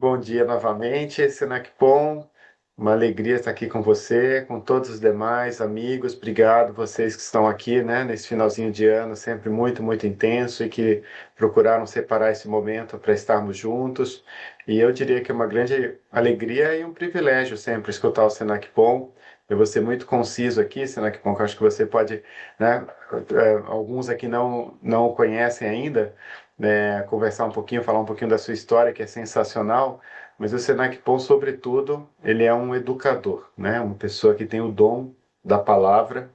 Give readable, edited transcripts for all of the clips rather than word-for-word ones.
Bom dia novamente, Senacpom. Uma alegria estar aqui com você, com todos os demais amigos. Obrigado vocês que estão aqui, né, nesse finalzinho de ano, sempre muito, muito intenso e que procuraram separar esse momento para estarmos juntos. E eu diria que é uma grande alegria e um privilégio sempre escutar o Senacpom. Eu vou ser muito conciso aqui, Senacpom, que eu acho que você pode, né, alguns aqui não o conhecem ainda, conversar um pouquinho, falar um pouquinho da sua história, que é sensacional. Mas o Senac Pon, sobretudo, ele é um educador, né? Uma pessoa que tem o dom da palavra,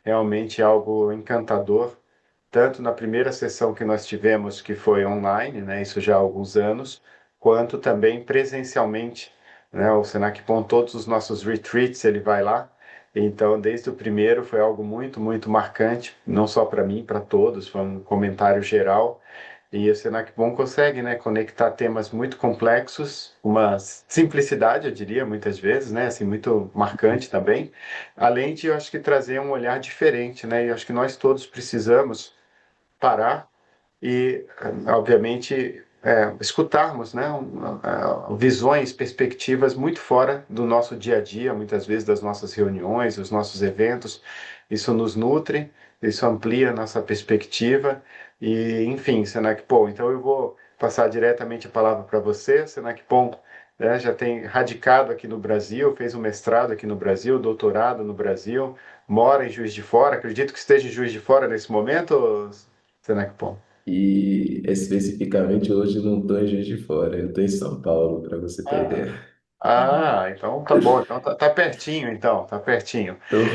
realmente é algo encantador. Tanto na primeira sessão que nós tivemos, que foi online, né? Isso já há alguns anos, quanto também presencialmente, né? O Senac Pon, todos os nossos retreats, ele vai lá. Então, desde o primeiro foi algo muito, muito marcante, não só para mim, para todos, foi um comentário geral. E o Senac Bom consegue, né, conectar temas muito complexos, uma simplicidade, eu diria, muitas vezes, né, assim, muito marcante também, além de, eu acho que, trazer um olhar diferente, né, e eu acho que nós todos precisamos parar e, obviamente, escutarmos, né, visões, perspectivas muito fora do nosso dia a dia, muitas vezes das nossas reuniões, dos nossos eventos. Isso nos nutre, isso amplia a nossa perspectiva e, enfim, Senacpom. Então eu vou passar diretamente a palavra para você, Senacpom. Né, já tem radicado aqui no Brasil, fez um mestrado aqui no Brasil, doutorado no Brasil, mora em Juiz de Fora. Acredito que esteja em Juiz de Fora nesse momento, Senacpom. E especificamente hoje não estou em Juiz de Fora, eu estou em São Paulo, para você ter Ah, ideia. então tá bom. Então tá pertinho, então, tá pertinho. Estou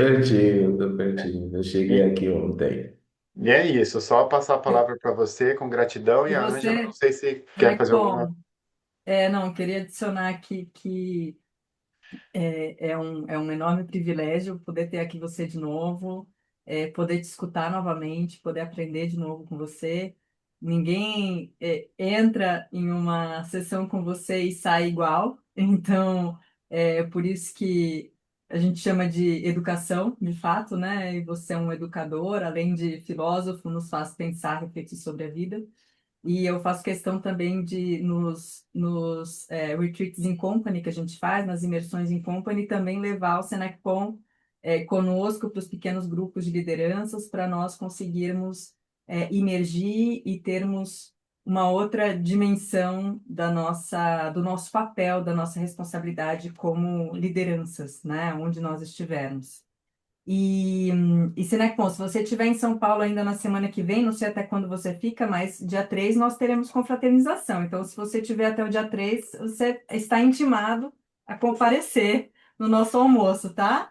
pertinho. Eu cheguei E, aqui ontem. e é isso, só passar a E palavra para você com gratidão e e a Ângela, não você, sei se quer Snack fazer alguma. Bom, não, queria adicionar aqui que é um enorme privilégio poder ter aqui você de novo, poder te escutar novamente, poder aprender de novo com você. Ninguém entra em uma sessão com você e sai igual, então é por isso que a gente chama de educação, de fato, né? E você é um educador, além de filósofo, nos faz pensar, refletir sobre a vida. E eu faço questão também de, nos retreats in company que a gente faz, nas imersões em company, também levar o Senecpom conosco para os pequenos grupos de lideranças, para nós conseguirmos imergir e termos uma outra dimensão do nosso papel, da nossa responsabilidade como lideranças, né, onde nós estivermos. E Senecpom, se você estiver em São Paulo ainda na semana que vem, não sei até quando você fica, mas dia 3 nós teremos confraternização. Então, se você tiver até o dia 3 você está intimado a comparecer no nosso almoço, tá?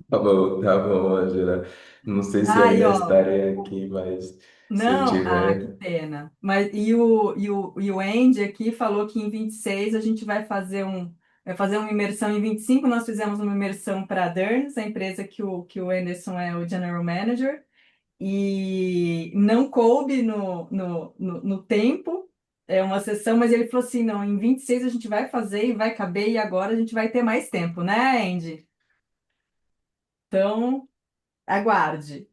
Tá bom, Angela. Não sei se Aí, ainda ó. estarei aqui, mas se eu Não, que tiver. pena. Mas e o Andy aqui falou que em 26 a gente vai fazer uma imersão em 25. Nós fizemos uma imersão para a Derns, a empresa que o Anderson é o General Manager. E não coube no tempo, uma sessão, mas ele falou assim: não, em 26 a gente vai fazer e vai caber, e agora a gente vai ter mais tempo, né, Andy? Então, aguarde.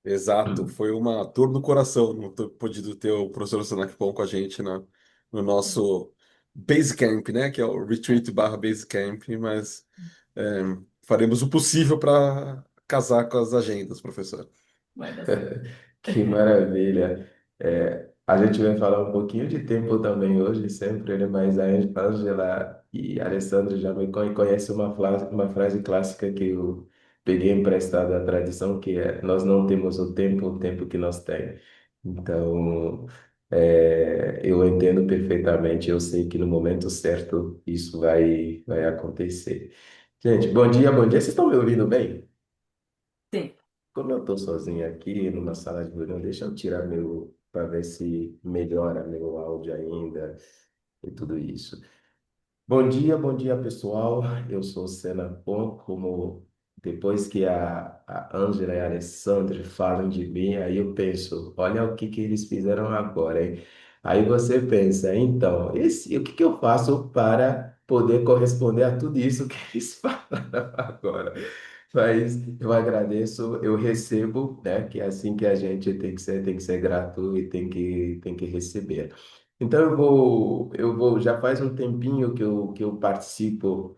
Exato, foi uma dor no coração não ter podido ter o professor Sanakpon com a gente no nosso Basecamp, né? Que é o Retreat barra Basecamp, mas é, faremos o possível para casar com as agendas, professor. Vai dar certo. Que maravilha. A gente vai falar um pouquinho de tempo também hoje, sempre, né? Mas a Ângela e a Alessandra já me conhecem uma frase clássica que eu peguei emprestada da tradição, que é: nós não temos o tempo que nós temos. Então, eu entendo perfeitamente, eu sei que no momento certo isso vai acontecer. Gente, bom dia, bom dia. Vocês estão me ouvindo bem? Sim. Como eu estou sozinho aqui numa sala de reunião, deixa eu tirar para ver se melhora meu áudio ainda e tudo isso. Bom dia pessoal. Eu sou o Sena Pon. Como depois que a Ângela e a Alessandra falam de mim, aí eu penso, olha o que eles fizeram agora, hein? Aí você pensa, então, o que eu faço para poder corresponder a tudo isso que eles falaram agora? Mas eu agradeço, eu recebo, né? Que é assim que a gente tem que ser grato e tem que receber. Então já faz um tempinho que eu participo,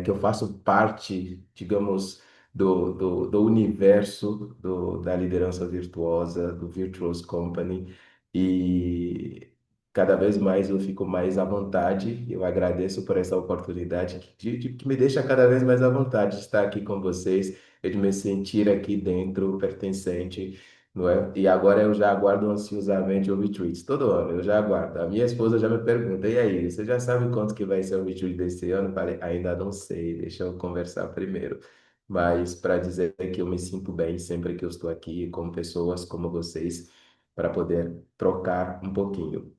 que eu faço parte, digamos, do universo da liderança virtuosa, do Virtuous Company, e cada vez mais eu fico mais à vontade. Eu agradeço por essa oportunidade que me deixa cada vez mais à vontade de estar aqui com vocês, de me sentir aqui dentro, pertencente, não é? E agora eu já aguardo ansiosamente o retreat. Todo ano eu já aguardo. A minha esposa já me pergunta: e aí, você já sabe quanto que vai ser o retreat desse ano? Eu falei: ainda não sei, deixa eu conversar primeiro. Mas para dizer que eu me sinto bem sempre que eu estou aqui com pessoas como vocês, para poder trocar um pouquinho.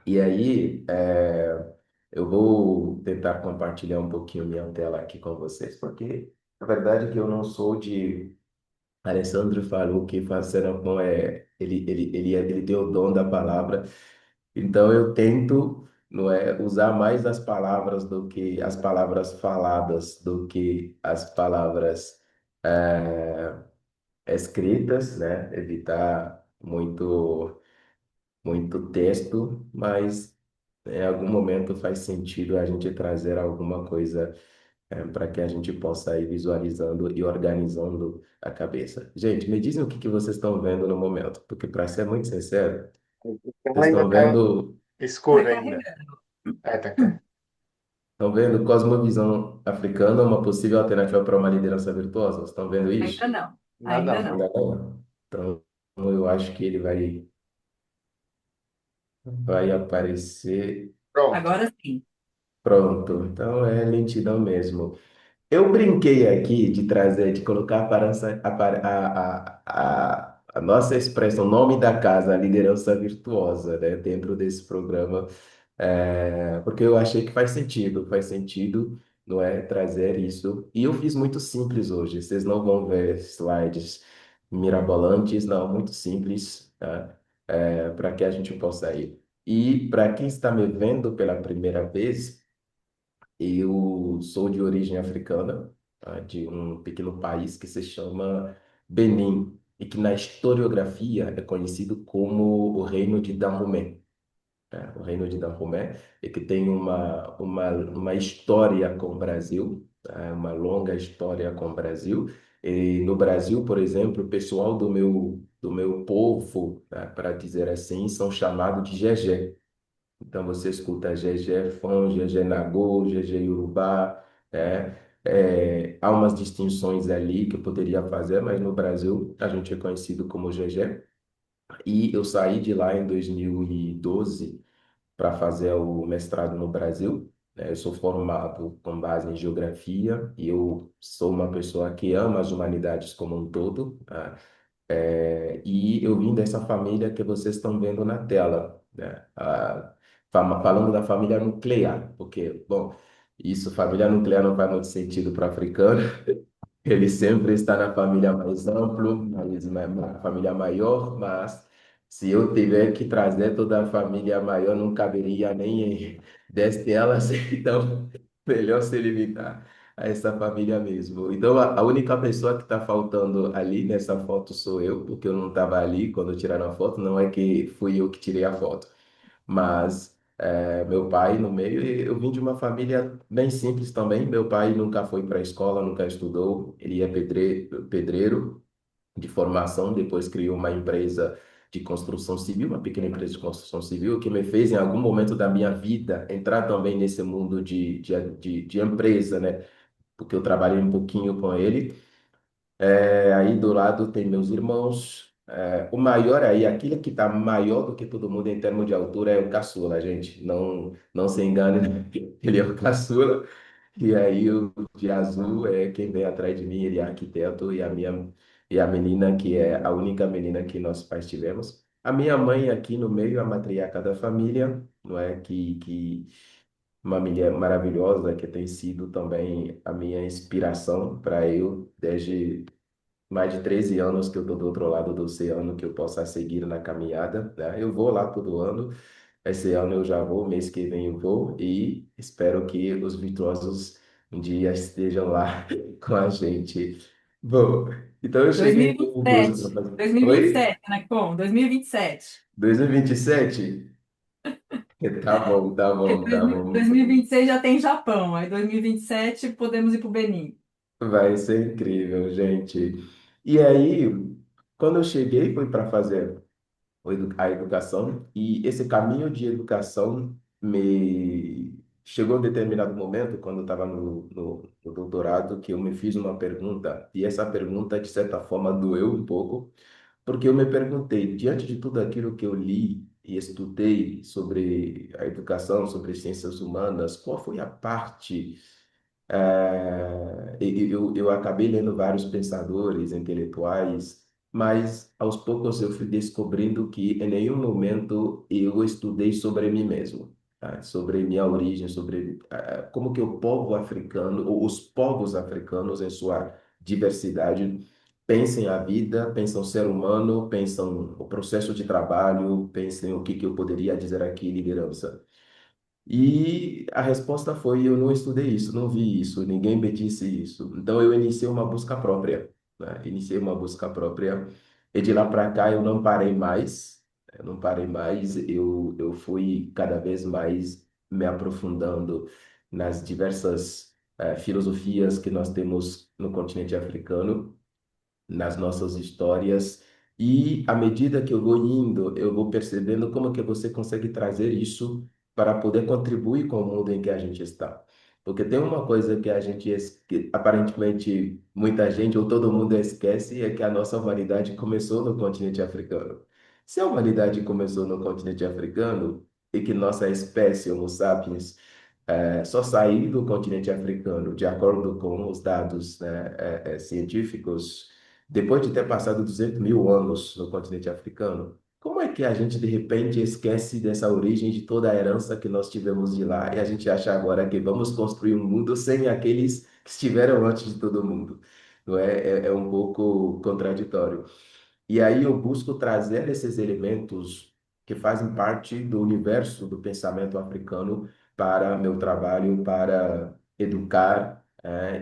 E aí, eu vou tentar compartilhar um pouquinho minha tela aqui com vocês, porque a verdade é que eu não sou de. Alessandro falou que fazer bom ele tem o dom da palavra, então eu tento, não é, usar mais as palavras do que as palavras faladas, do que as palavras escritas, né? Evitar muito texto, mas em algum momento faz sentido a gente trazer alguma coisa para que a gente possa ir visualizando e organizando a cabeça. Gente, me dizem o que vocês estão vendo no momento, porque para ser muito sincero, Ela vocês ainda está Tá escura ainda. carregando. estão vendo cosmovisão africana uma possível alternativa para uma liderança virtuosa? Vocês estão vendo Ainda isso? não, Nada ainda não. não. Ainda não. Então, eu acho que ele vai aparecer. Pronto. Agora sim. Pronto, então é lentidão mesmo. Eu brinquei aqui de trazer, de colocar a nossa expressão, o nome da casa, a liderança virtuosa, né, dentro desse programa, porque eu achei que faz sentido, não é, trazer isso. E eu fiz muito simples hoje, vocês não vão ver slides mirabolantes, não, muito simples, tá? Para que a gente possa ir. E para quem está me vendo pela primeira vez, eu sou de origem africana, tá? De um pequeno país que se chama Benin, e que na historiografia é conhecido como o Reino de Dahomey. O Reino de Dahomey, e que tem uma história com o Brasil, tá? Uma longa história com o Brasil. E no Brasil, por exemplo, o pessoal do meu povo, tá? Para dizer assim, são chamados de Gegé. Então você escuta Gegé Fon, Gegé Nagô, Gegé Yorubá, né? Há umas distinções ali que eu poderia fazer, mas no Brasil a gente é conhecido como Gegé. E eu saí de lá em 2012 para fazer o mestrado no Brasil, né? Eu sou formado com base em geografia e eu sou uma pessoa que ama as humanidades como um todo, tá? E eu vim dessa família que vocês estão vendo na tela, né? Falando da família nuclear, porque, bom, isso, família nuclear não faz muito sentido para africano, ele sempre está na família mais ampla, na família maior, mas se eu tiver que trazer toda a família maior, não caberia nem 10 telas, então melhor se limitar a essa família mesmo. Então a única pessoa que está faltando ali nessa foto sou eu, porque eu não estava ali quando tiraram a foto, não é que fui eu que tirei a foto, mas meu pai no meio, e eu vim de uma família bem simples também. Meu pai nunca foi para a escola, nunca estudou, ele é pedreiro de formação, depois criou uma empresa de construção civil, uma pequena empresa de construção civil, que me fez, em algum momento da minha vida, entrar também nesse mundo de empresa, né? Porque eu trabalhei um pouquinho com ele. Aí do lado tem meus irmãos. O maior aí, aquele que está maior do que todo mundo em termos de altura é o caçula, gente. Não, não se engane, né? Ele é o caçula. E aí o de azul é quem vem atrás de mim, ele é arquiteto, e a menina que é a única menina que nossos pais tivemos. A minha mãe aqui no meio, a matriarca da família, não é que uma mulher maravilhosa que tem sido também a minha inspiração para eu desde mais de 13 anos que eu estou do outro lado do oceano, que eu possa seguir na caminhada, né? Eu vou lá todo ano, esse ano eu já vou, mês que vem eu vou, e espero que os virtuosos um dia estejam lá com a gente. Bom, então eu cheguei no close. 2027. Oi? 2027, né? Bom, 2027. 2027? Tá bom, tá bom, tá bom. 2026 já tem Japão, aí 2027 podemos ir para o Benin. Vai ser incrível, gente. E aí, quando eu cheguei, foi para fazer a educação, e esse caminho de educação me chegou um determinado momento, quando eu estava no doutorado, que eu me fiz uma pergunta, e essa pergunta, de certa forma, doeu um pouco, porque eu me perguntei, diante de tudo aquilo que eu li e estudei sobre a educação, sobre ciências humanas, qual foi a parte eu acabei lendo vários pensadores, intelectuais, mas aos poucos eu fui descobrindo que em nenhum momento eu estudei sobre mim mesmo, tá? Sobre minha origem, sobre como que o povo africano, ou os povos africanos em sua diversidade, pensam a vida, pensam o ser humano, pensam o processo de trabalho, pensam o que que eu poderia dizer aqui, liderança. E a resposta foi: eu não estudei isso, não vi isso, ninguém me disse isso. Então eu iniciei uma busca própria, né? Iniciei uma busca própria e de lá para cá eu não parei mais, eu não parei mais, eu fui cada vez mais me aprofundando nas diversas filosofias que nós temos no continente africano, nas nossas histórias. E à medida que eu vou indo, eu vou percebendo como que você consegue trazer isso para poder contribuir com o mundo em que a gente está. Porque tem uma coisa que a gente, que aparentemente muita gente ou todo mundo esquece, é que a nossa humanidade começou no continente africano. Se a humanidade começou no continente africano e que nossa espécie, Homo sapiens, só saiu do continente africano, de acordo com os dados, né, científicos, depois de ter passado 200 mil anos no continente africano. Como é que a gente, de repente, esquece dessa origem de toda a herança que nós tivemos de lá e a gente acha agora que vamos construir um mundo sem aqueles que estiveram antes de todo mundo? Não é? É um pouco contraditório. E aí eu busco trazer esses elementos que fazem parte do universo do pensamento africano para meu trabalho, para educar,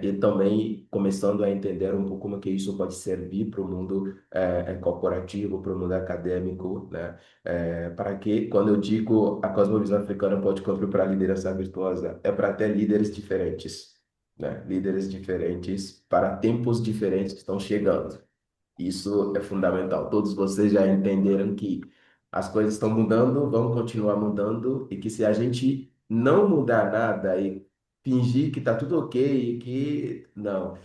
e também começando a entender um pouco como que isso pode servir para o mundo corporativo, para o mundo acadêmico, né? Para que, quando eu digo a cosmovisão africana pode contribuir para a liderança virtuosa, é para ter líderes diferentes, né? Líderes diferentes para tempos diferentes que estão chegando. Isso é fundamental. Todos vocês já entenderam que as coisas estão mudando, vão continuar mudando, e que se a gente não mudar nada e fingir que está tudo ok e que não,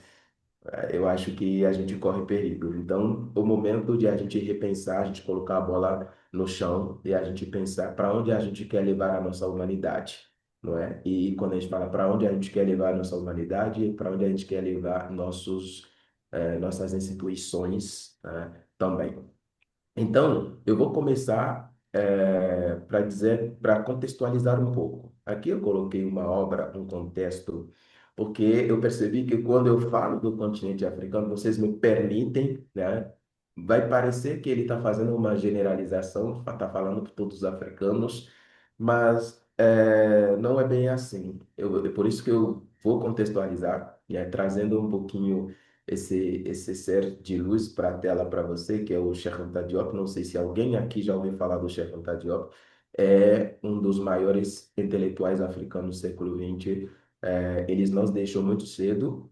eu acho que a gente corre perigo. Então, o momento de a gente repensar, a gente colocar a bola no chão e a gente pensar para onde a gente quer levar a nossa humanidade, não é? E quando a gente fala para onde a gente quer levar a nossa humanidade, para onde a gente quer levar nossas instituições, né, também. Então, eu vou começar para dizer, para contextualizar um pouco. Aqui eu coloquei uma obra, um contexto, porque eu percebi que quando eu falo do continente africano, vocês me permitem, né? Vai parecer que ele está fazendo uma generalização, está falando para todos os africanos, mas não é bem assim. É por isso que eu vou contextualizar, né, trazendo um pouquinho esse ser de luz para a tela para você, que é o Cheikh Anta Diop. Não sei se alguém aqui já ouviu falar do Cheikh Anta Diop. É um dos maiores intelectuais africanos do século XX. Eles nos deixou muito cedo,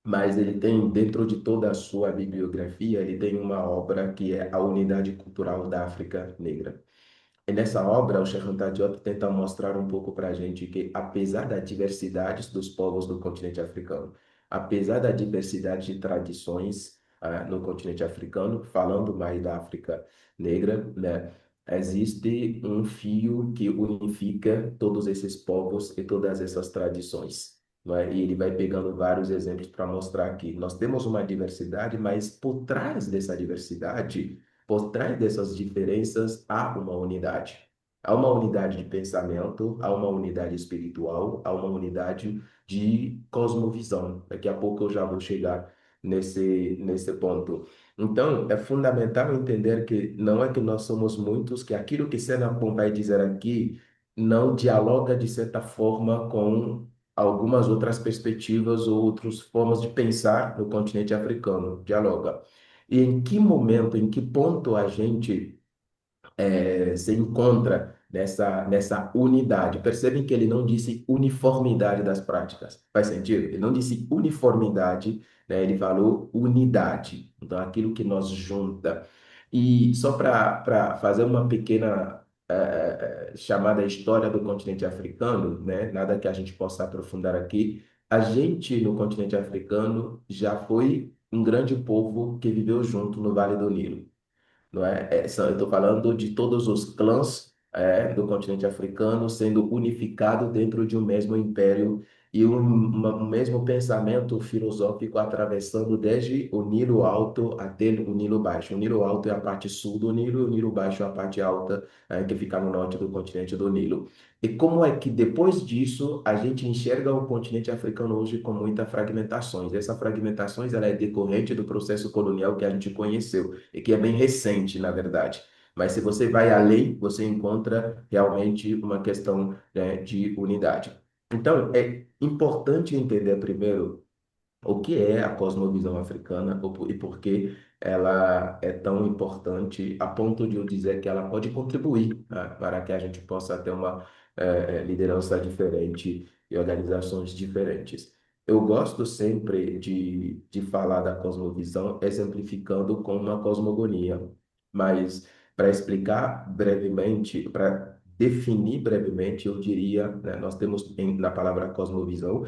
mas ele tem, dentro de toda a sua bibliografia, ele tem uma obra que é A Unidade Cultural da África Negra. E nessa obra, o Cheikh Anta Diop tenta mostrar um pouco para a gente que, apesar da diversidade dos povos do continente africano, apesar da diversidade de tradições no continente africano, falando mais da África negra, né, existe um fio que unifica todos esses povos e todas essas tradições. Não é? E ele vai pegando vários exemplos para mostrar que nós temos uma diversidade, mas por trás dessa diversidade, por trás dessas diferenças, há uma unidade. Há uma unidade de pensamento, há uma unidade espiritual, há uma unidade de cosmovisão. Daqui a pouco eu já vou chegar nesse ponto. Então, é fundamental entender que não é que nós somos muitos, que aquilo que Senapon vai dizer aqui não dialoga de certa forma com algumas outras perspectivas ou outras formas de pensar no continente africano. Dialoga. E em que momento, em que ponto a gente se encontra nessa unidade. Percebem que ele não disse uniformidade das práticas. Faz sentido? Ele não disse uniformidade, né? Ele falou unidade. Então, aquilo que nos junta. E só para fazer uma pequena chamada história do continente africano, né? Nada que a gente possa aprofundar aqui. A gente no continente africano já foi um grande povo que viveu junto no Vale do Nilo, não é? Eu estou falando de todos os clãs do continente africano sendo unificados dentro de um mesmo império e um mesmo pensamento filosófico atravessando desde o Nilo Alto até o Nilo Baixo. O Nilo Alto é a parte sul do Nilo, e o Nilo Baixo é a parte alta, que fica no norte do continente do Nilo. E como é que depois disso a gente enxerga o continente africano hoje com muitas fragmentações? Essas fragmentações ela é decorrente do processo colonial que a gente conheceu e que é bem recente, na verdade. Mas se você vai além, você encontra realmente uma questão, né, de unidade. Então, é importante entender primeiro o que é a cosmovisão africana e por que ela é tão importante a ponto de eu dizer que ela pode contribuir, né, para que a gente possa ter uma liderança diferente e organizações diferentes. Eu gosto sempre de falar da cosmovisão exemplificando com uma cosmogonia, mas para explicar brevemente, para definir brevemente, eu diria, né, nós temos na palavra cosmovisão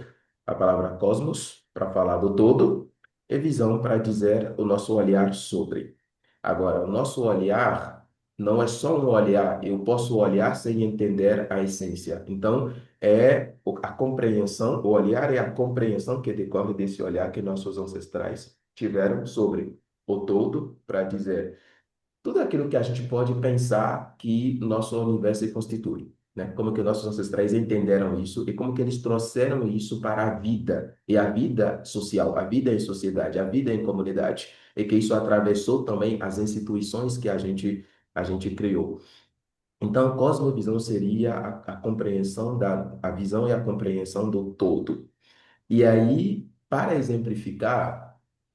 a palavra cosmos para falar do todo e visão para dizer o nosso olhar sobre. Agora, o nosso olhar não é só um olhar, eu posso olhar sem entender a essência. Então, a compreensão, o olhar é a compreensão que decorre desse olhar que nossos ancestrais tiveram sobre o todo para dizer tudo aquilo que a gente pode pensar que nosso universo se constitui, né? Como que nossos ancestrais entenderam isso e como que eles trouxeram isso para a vida, e a vida social, a vida em sociedade, a vida em comunidade, e que isso atravessou também as instituições que a gente criou. Então, cosmovisão seria a compreensão a visão e a compreensão do todo. E aí, para exemplificar,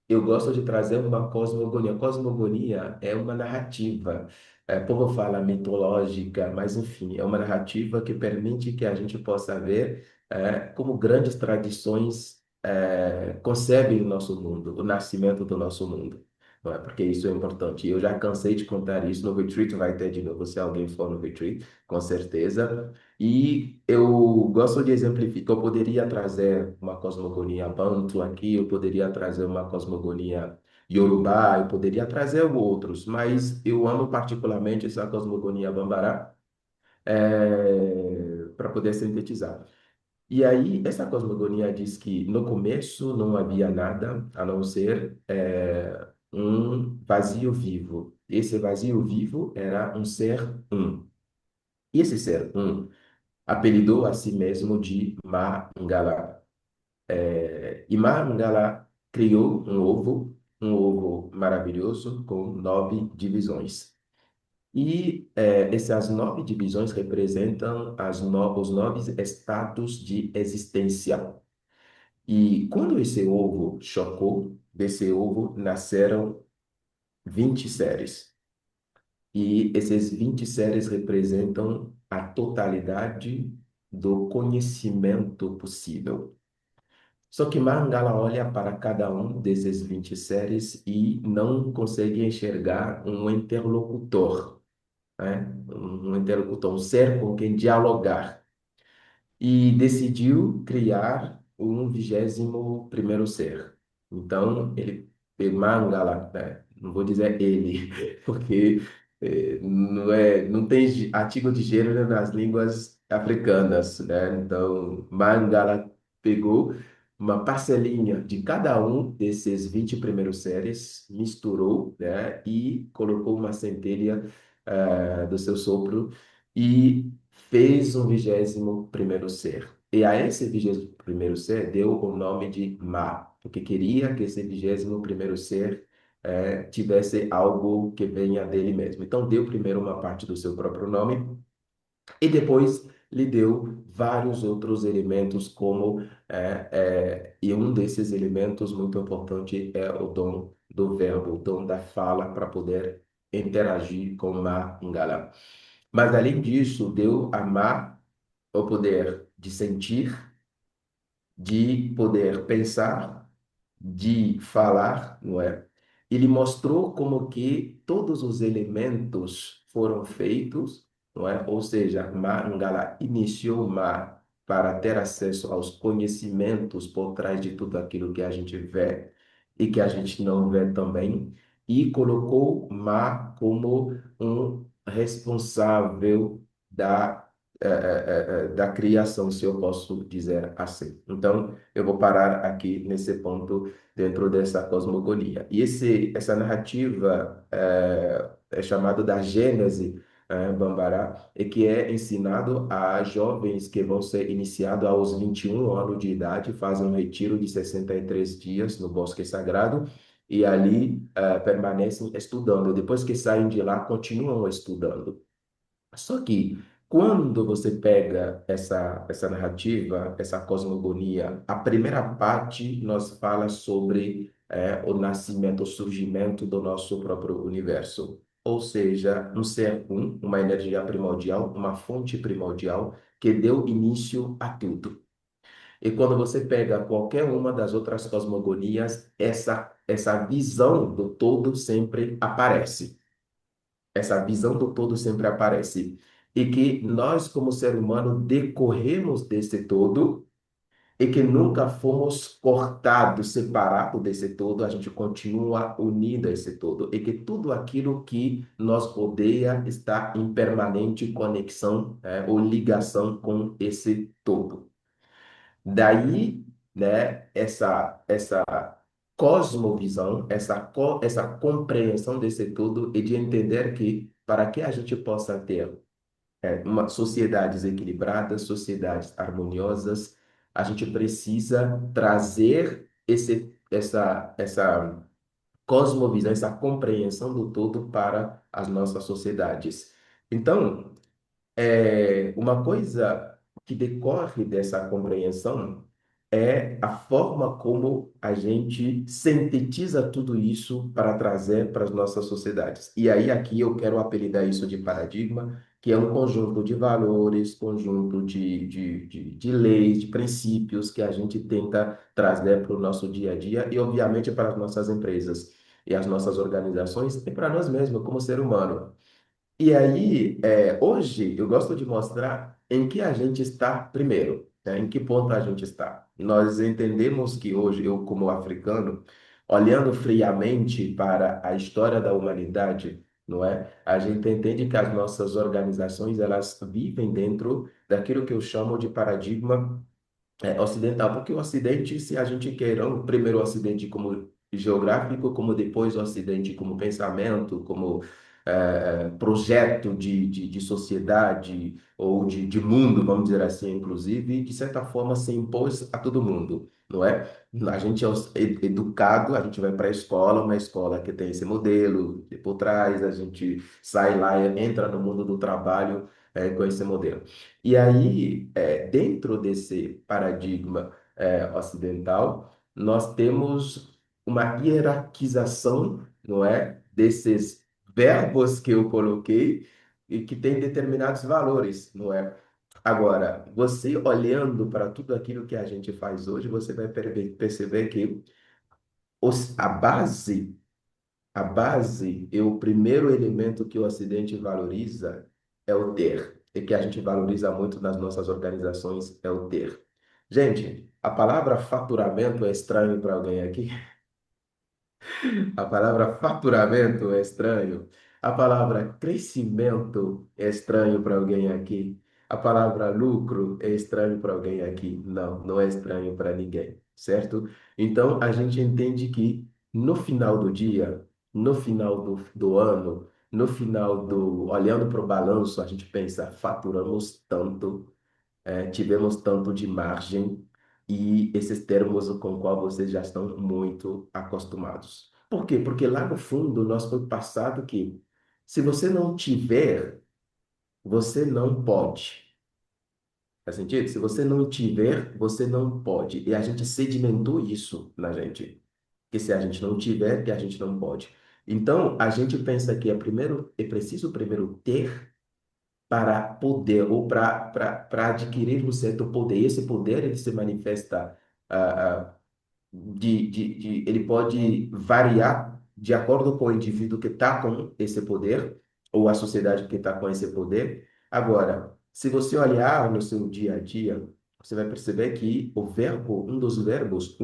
eu gosto de trazer uma cosmogonia. Cosmogonia é uma narrativa, o povo fala mitológica, mas enfim, é uma narrativa que permite que a gente possa ver como grandes tradições concebem o nosso mundo, o nascimento do nosso mundo. Não é? Porque isso é importante. Eu já cansei de contar isso no retreat, vai ter de novo se alguém for no retreat, com certeza. E eu gosto de exemplificar, eu poderia trazer uma cosmogonia Bantu aqui, eu poderia trazer uma cosmogonia Yorubá, eu poderia trazer outros, mas eu amo particularmente essa cosmogonia Bambará, para poder sintetizar. E aí, essa cosmogonia diz que no começo não havia nada a não ser um vazio vivo. Esse vazio vivo era um ser um. E esse ser um apelidou a si mesmo de Mangala. E Mangala criou um ovo maravilhoso com 9 divisões. E essas 9 divisões representam os 9 estados de existência. E quando esse ovo chocou, desse ovo nasceram 20 seres. E esses 20 seres representam a totalidade do conhecimento possível. Só que Mangala olha para cada um desses 20 seres e não consegue enxergar um interlocutor, né? Um interlocutor, um ser com quem dialogar. E decidiu criar um 21º ser. Então, ele pegou Mangala, né? Não vou dizer ele, porque não tem artigo de gênero nas línguas africanas, né? Então, Mangala pegou uma parcelinha de cada um desses 20 primeiros seres, misturou, né? E colocou uma centelha do seu sopro e fez um 21º ser. E a esse 21º ser deu o nome de Ma, porque queria que esse 21º ser tivesse algo que venha dele mesmo. Então, deu primeiro uma parte do seu próprio nome e depois lhe deu vários outros elementos, e um desses elementos muito importante é o dom do verbo, o dom da fala para poder interagir com Ma Ngala. Mas, além disso, deu a Má o poder de sentir, de poder pensar, de falar, não é? Ele mostrou como que todos os elementos foram feitos, não é? Ou seja, Mangala iniciou Ma para ter acesso aos conhecimentos por trás de tudo aquilo que a gente vê e que a gente não vê também, e colocou Ma como um responsável da criação, se eu posso dizer assim. Então, eu vou parar aqui nesse ponto dentro dessa cosmogonia. E essa narrativa é chamada da Gênese Bambará, e que é ensinado a jovens que vão ser iniciados aos 21 anos de idade, fazem um retiro de 63 dias no Bosque Sagrado, e ali permanecem estudando. Depois que saem de lá, continuam estudando. Só que quando você pega essa narrativa, essa cosmogonia, a primeira parte nos fala sobre o nascimento, o surgimento do nosso próprio universo. Ou seja, um ser uma energia primordial, uma fonte primordial que deu início a tudo. E quando você pega qualquer uma das outras cosmogonias, essa visão do todo sempre aparece. Essa visão do todo sempre aparece. E que nós, como ser humano, decorremos desse todo e que nunca fomos cortados, separados desse todo, a gente continua unido a esse todo. E que tudo aquilo que nos rodeia está em permanente conexão, ou ligação com esse todo. Daí, né, essa cosmovisão, essa compreensão desse tudo e de entender que para que a gente possa ter sociedades equilibradas, sociedades harmoniosas, a gente precisa trazer essa cosmovisão, essa compreensão do todo para as nossas sociedades. Então, uma coisa que decorre dessa compreensão é a forma como a gente sintetiza tudo isso para trazer para as nossas sociedades. E aí, aqui eu quero apelidar isso de paradigma, que é um conjunto de valores, conjunto de leis, de princípios que a gente tenta trazer para o nosso dia a dia e, obviamente, para as nossas empresas e as nossas organizações e para nós mesmos, como ser humano. E aí, hoje, eu gosto de mostrar em que a gente está primeiro, né? Em que ponto a gente está. Nós entendemos que hoje, eu como africano, olhando friamente para a história da humanidade, não é? A gente entende que as nossas organizações, elas vivem dentro daquilo que eu chamo de paradigma ocidental, porque o Ocidente, se a gente queira, primeiro o Ocidente como geográfico, como depois o Ocidente como pensamento, como projeto de sociedade ou de mundo, vamos dizer assim, inclusive, de certa forma se impôs a todo mundo, não é? A gente é educado, a gente vai para a escola, uma escola que tem esse modelo, e por trás a gente sai lá, entra no mundo do trabalho com esse modelo. E aí, dentro desse paradigma ocidental, nós temos uma hierarquização, não é, desses verbos que eu coloquei e que tem determinados valores, não é? Agora, você olhando para tudo aquilo que a gente faz hoje, você vai perceber que a base e o primeiro elemento que o Ocidente valoriza é o ter, e que a gente valoriza muito nas nossas organizações é o ter. Gente, a palavra faturamento é estranho para alguém aqui? A palavra faturamento é estranho. A palavra crescimento é estranho para alguém aqui. A palavra lucro é estranho para alguém aqui. Não, não é estranho para ninguém, certo? Então, a gente entende que no final do dia, no final do ano, no final olhando para o balanço, a gente pensa, faturamos tanto, tivemos tanto de margem e esses termos com qual vocês já estão muito acostumados. Por quê? Porque lá no fundo nós foi passado que se você não tiver, você não pode. Faz sentido? Se você não tiver, você não pode. E a gente sedimentou isso na gente. Que se a gente não tiver, que a gente não pode. Então, a gente pensa que é preciso primeiro ter para poder ou para adquirir um certo poder. Esse poder ele se manifesta ele pode variar de acordo com o indivíduo que está com esse poder ou a sociedade que está com esse poder. Agora, se você olhar no seu dia a dia, você vai perceber que o verbo, um dos verbos,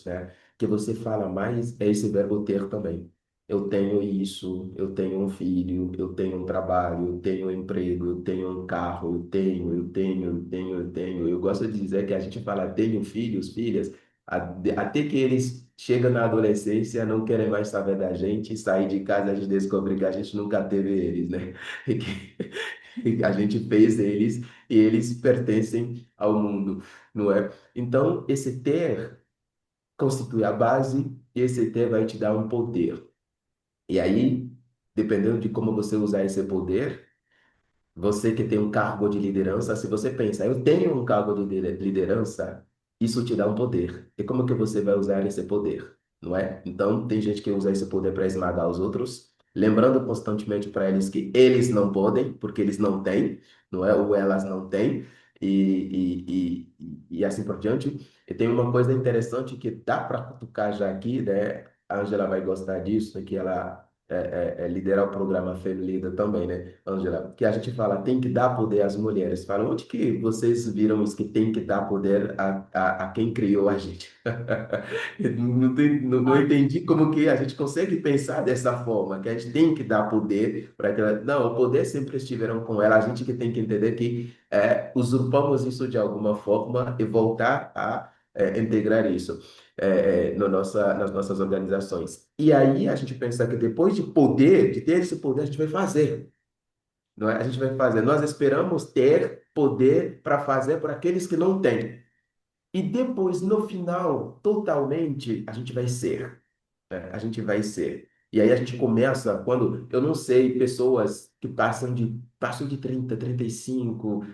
né, que você fala mais é esse verbo ter também. Eu tenho isso, eu tenho um filho, eu tenho um trabalho, eu tenho um emprego, eu tenho um carro, eu tenho. Eu gosto de dizer que a gente fala tenho filhos, filhas, até que eles chegam na adolescência, não querem mais saber da gente, sair de casa, a gente descobre que a gente nunca teve eles, né? E que a gente fez eles e eles pertencem ao mundo, não é? Então, esse ter constitui a base e esse ter vai te dar um poder. E aí, dependendo de como você usar esse poder, você que tem um cargo de liderança, se você pensa, eu tenho um cargo de liderança, isso te dá um poder. E como que você vai usar esse poder? Não é? Então, tem gente que usa esse poder para esmagar os outros, lembrando constantemente para eles que eles não podem, porque eles não têm, não é? Ou elas não têm, e assim por diante. E tem uma coisa interessante que dá para cutucar já aqui, né? A Angela vai gostar disso, que ela lidera o programa Feminina também, né? Angela, que a gente fala tem que dar poder às mulheres. Fala, onde que vocês viram isso que tem que dar poder a quem criou a gente? Não Ah, entendi como que a gente consegue pensar dessa forma, que a gente tem que dar poder para que ela... Não, o poder sempre estiveram com ela. A gente que tem que entender que usurpamos isso de alguma forma e voltar a integrar isso no nas nossas organizações. E aí a gente pensa que depois de poder, de ter esse poder, a gente vai fazer. Não é? A gente vai fazer. Nós esperamos ter poder para fazer por aqueles que não têm. E depois, no final, totalmente, a gente vai ser. A gente vai ser. E aí a gente começa quando, eu não sei, pessoas que passam de 30, 35,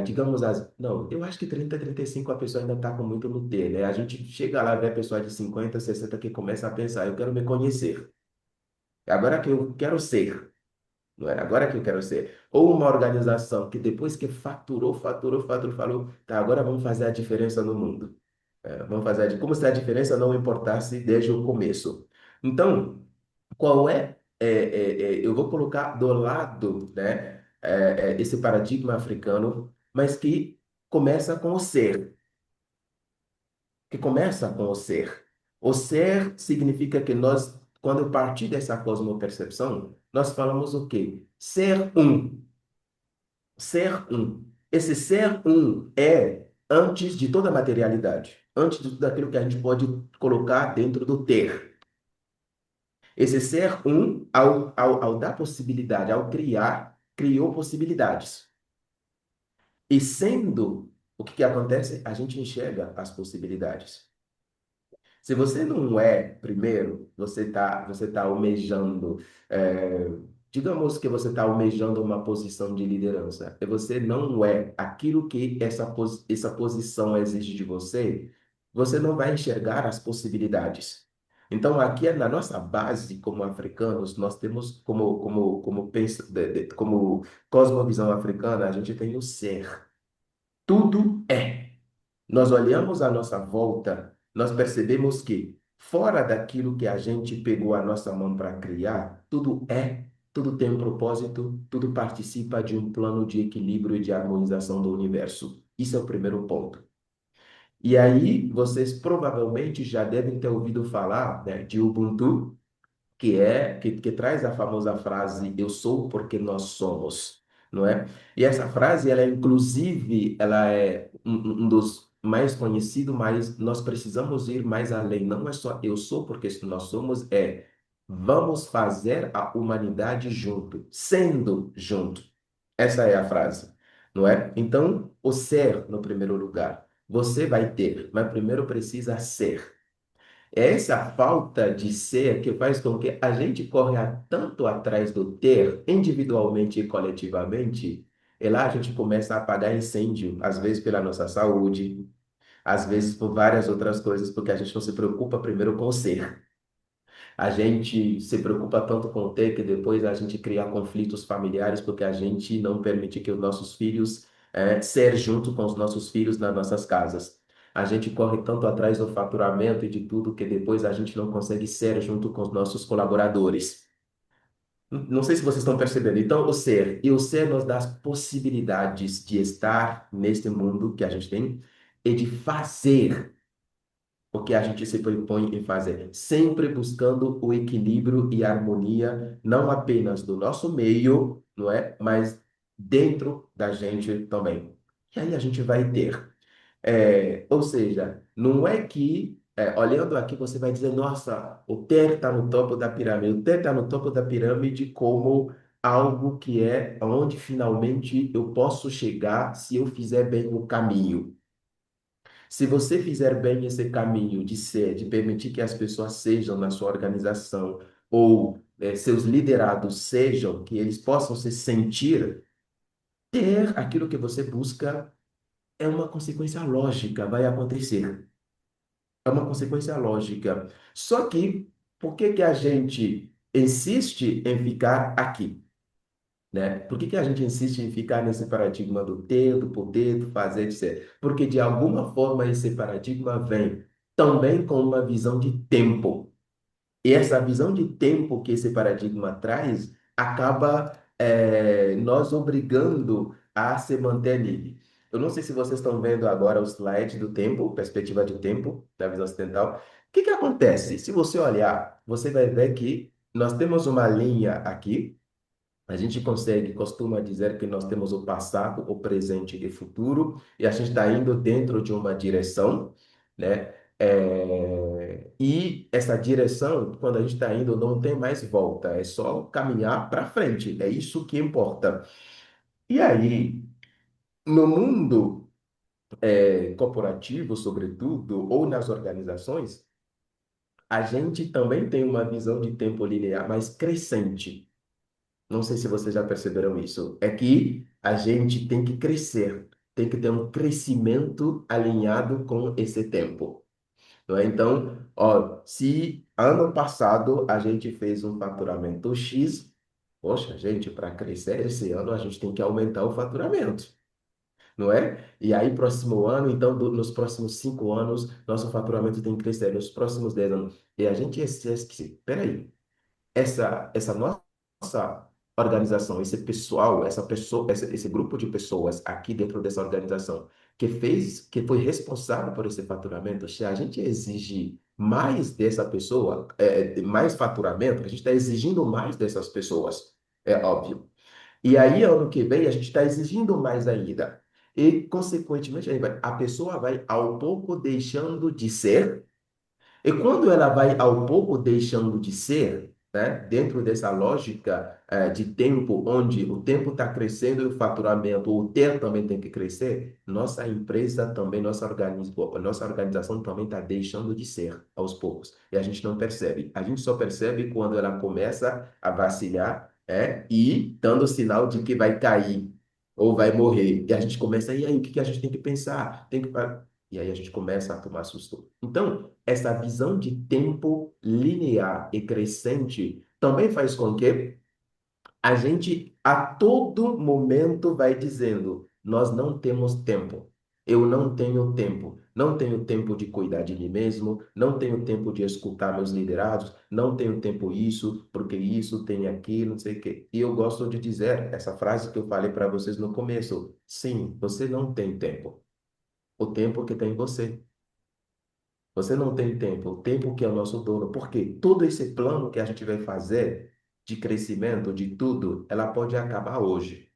digamos as... Não, eu acho que 30, 35 a pessoa ainda está com muito no ter, né? A gente chega lá e vê a pessoa de 50, 60 que começa a pensar, eu quero me conhecer. É agora que eu quero ser. Não é agora que eu quero ser. Ou uma organização que depois que faturou, falou, tá, agora vamos fazer a diferença no mundo. Vamos fazer como se a diferença não importasse desde o começo. Então, qual eu vou colocar do lado, né, esse paradigma africano, mas que começa com o ser, que começa com o ser. O ser significa que nós, quando partir dessa cosmopercepção, nós falamos o quê? Ser um. Ser um. Esse ser um é antes de toda a materialidade, antes de tudo aquilo que a gente pode colocar dentro do ter. Esse ser um, ao dar possibilidade, ao criar, criou possibilidades. E sendo, o que acontece? A gente enxerga as possibilidades. Se você não é, primeiro, você tá almejando, digamos que você está almejando uma posição de liderança, e você não é aquilo que essa posição exige de você, você não vai enxergar as possibilidades. Então, aqui na nossa base, como africanos, nós temos como cosmovisão africana, a gente tem o ser. Tudo é. Nós olhamos à nossa volta, nós percebemos que, fora daquilo que a gente pegou a nossa mão para criar, tudo tem um propósito, tudo participa de um plano de equilíbrio e de harmonização do universo. Isso é o primeiro ponto. E aí, vocês provavelmente já devem ter ouvido falar, né, de Ubuntu, que traz a famosa frase eu sou porque nós somos, não é? E essa frase ela inclusive ela é um dos mais conhecidos, mas nós precisamos ir mais além. Não é só eu sou porque nós somos, vamos fazer a humanidade junto, sendo junto. Essa é a frase, não é? Então, o ser no primeiro lugar. Você vai ter, mas primeiro precisa ser. É essa falta de ser que faz com que a gente corra tanto atrás do ter, individualmente e coletivamente, e lá a gente começa a apagar incêndio, às vezes pela nossa saúde, às vezes por várias outras coisas, porque a gente não se preocupa primeiro com o ser. A gente se preocupa tanto com o ter que depois a gente cria conflitos familiares porque a gente não permite que os nossos filhos ser junto com os nossos filhos nas nossas casas. A gente corre tanto atrás do faturamento e de tudo que depois a gente não consegue ser junto com os nossos colaboradores. Não sei se vocês estão percebendo. Então, o ser nos dá as possibilidades de estar neste mundo que a gente tem e de fazer o que a gente se propõe em fazer, sempre buscando o equilíbrio e a harmonia, não apenas do nosso meio, não é? Mas dentro da gente também. E aí a gente vai ter. Ou seja, não é que, olhando aqui, você vai dizer, nossa, o ter está no topo da pirâmide. O ter está no topo da pirâmide como algo que é onde finalmente eu posso chegar se eu fizer bem o caminho. Se você fizer bem esse caminho de ser, de permitir que as pessoas sejam na sua organização, ou seus liderados sejam, que eles possam se sentir, ter aquilo que você busca é uma consequência lógica, vai acontecer. É uma consequência lógica. Só que, por que que a gente insiste em ficar aqui? Né? Por que que a gente insiste em ficar nesse paradigma do ter, do poder, do fazer, etc? Porque, de alguma forma, esse paradigma vem também com uma visão de tempo. E essa visão de tempo que esse paradigma traz acaba nos obrigando a se manter nele. Eu não sei se vocês estão vendo agora o slide do tempo, perspectiva de tempo da visão ocidental. O que que acontece? Se você olhar, você vai ver que nós temos uma linha aqui. A gente costuma dizer que nós temos o passado, o presente e o futuro, e a gente está indo dentro de uma direção, né? E essa direção, quando a gente está indo, não tem mais volta, é só caminhar para frente, é isso que importa. E aí, no mundo corporativo, sobretudo, ou nas organizações, a gente também tem uma visão de tempo linear, mas crescente. Não sei se vocês já perceberam isso. É que a gente tem que crescer, tem que ter um crescimento alinhado com esse tempo. Não é? Então, ó, se ano passado a gente fez um faturamento X, poxa, gente, para crescer esse ano a gente tem que aumentar o faturamento. Não é? E aí, próximo ano, então, nos próximos 5 anos, nosso faturamento tem que crescer, nos próximos 10 anos. E a gente esquece que, peraí, essa nossa organização, esse pessoal, essa pessoa, esse grupo de pessoas aqui dentro dessa organização que foi responsável por esse faturamento, se a gente exige mais dessa pessoa, mais faturamento, a gente está exigindo mais dessas pessoas, é óbvio. E aí, ano que vem, a gente está exigindo mais ainda. E, consequentemente, a pessoa vai ao pouco deixando de ser e quando ela vai ao pouco deixando de ser, né, dentro dessa lógica de tempo, onde o tempo está crescendo e o faturamento, o ter também tem que crescer, nossa empresa também, nossa organização também está deixando de ser aos poucos. E a gente não percebe. A gente só percebe quando ela começa a vacilar e dando sinal de que vai cair ou vai morrer. E a gente começa, e aí, o que que a gente tem que pensar? E aí a gente começa a tomar susto. Então, essa visão de tempo linear e crescente também faz com que a gente a todo momento vai dizendo: nós não temos tempo. Eu não tenho tempo. Não tenho tempo de cuidar de mim mesmo, não tenho tempo de escutar meus liderados, não tenho tempo isso, porque isso tem aquilo, não sei o quê. E eu gosto de dizer essa frase que eu falei para vocês no começo. Sim, você não tem tempo. O tempo que tem você. Você não tem tempo, o tempo que é o nosso dono, porque todo esse plano que a gente vai fazer de crescimento, de tudo, ela pode acabar hoje.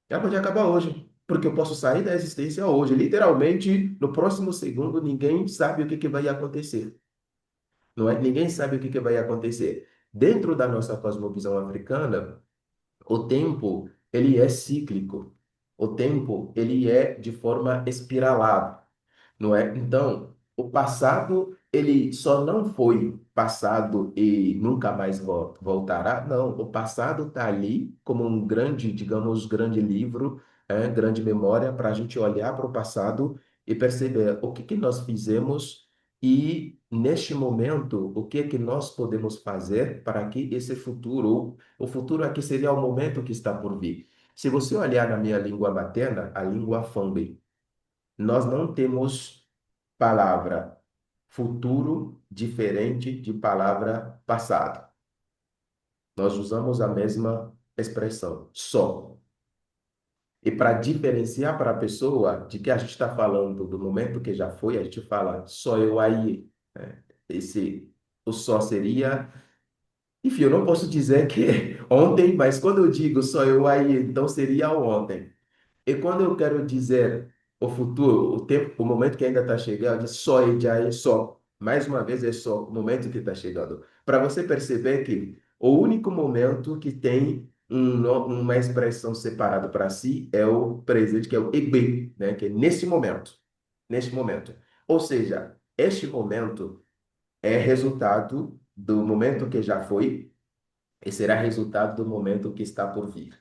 Ela pode acabar hoje, porque eu posso sair da existência hoje. Literalmente, no próximo segundo, ninguém sabe o que que vai acontecer. Não é? Ninguém sabe o que que vai acontecer. Dentro da nossa cosmovisão africana, o tempo, ele é cíclico. O tempo, ele é de forma espiralada. Não é? Então, o passado, ele só não foi passado e nunca mais voltará. Não, o passado está ali como um grande, digamos, grande livro, grande memória para a gente olhar para o passado e perceber o que que nós fizemos E, neste momento, o que é que nós podemos fazer para que esse futuro, o futuro aqui seria o momento que está por vir. Se você olhar na minha língua materna, a língua Fangbe, nós não temos palavra futuro diferente de palavra passado. Nós usamos a mesma expressão, só. E para diferenciar para a pessoa de que a gente está falando do momento que já foi, a gente fala só eu aí, né? O só seria. Enfim, eu não posso dizer que ontem, mas quando eu digo só eu aí, então seria o ontem. E quando eu quero dizer o futuro, o tempo, o momento que ainda está chegando, só e já é só. Mais uma vez é só o momento que está chegando. Para você perceber que o único momento que tem uma expressão separada para si é o presente, que é o EB, né? Que é nesse momento. Neste momento. Ou seja, este momento é resultado do momento que já foi e será resultado do momento que está por vir.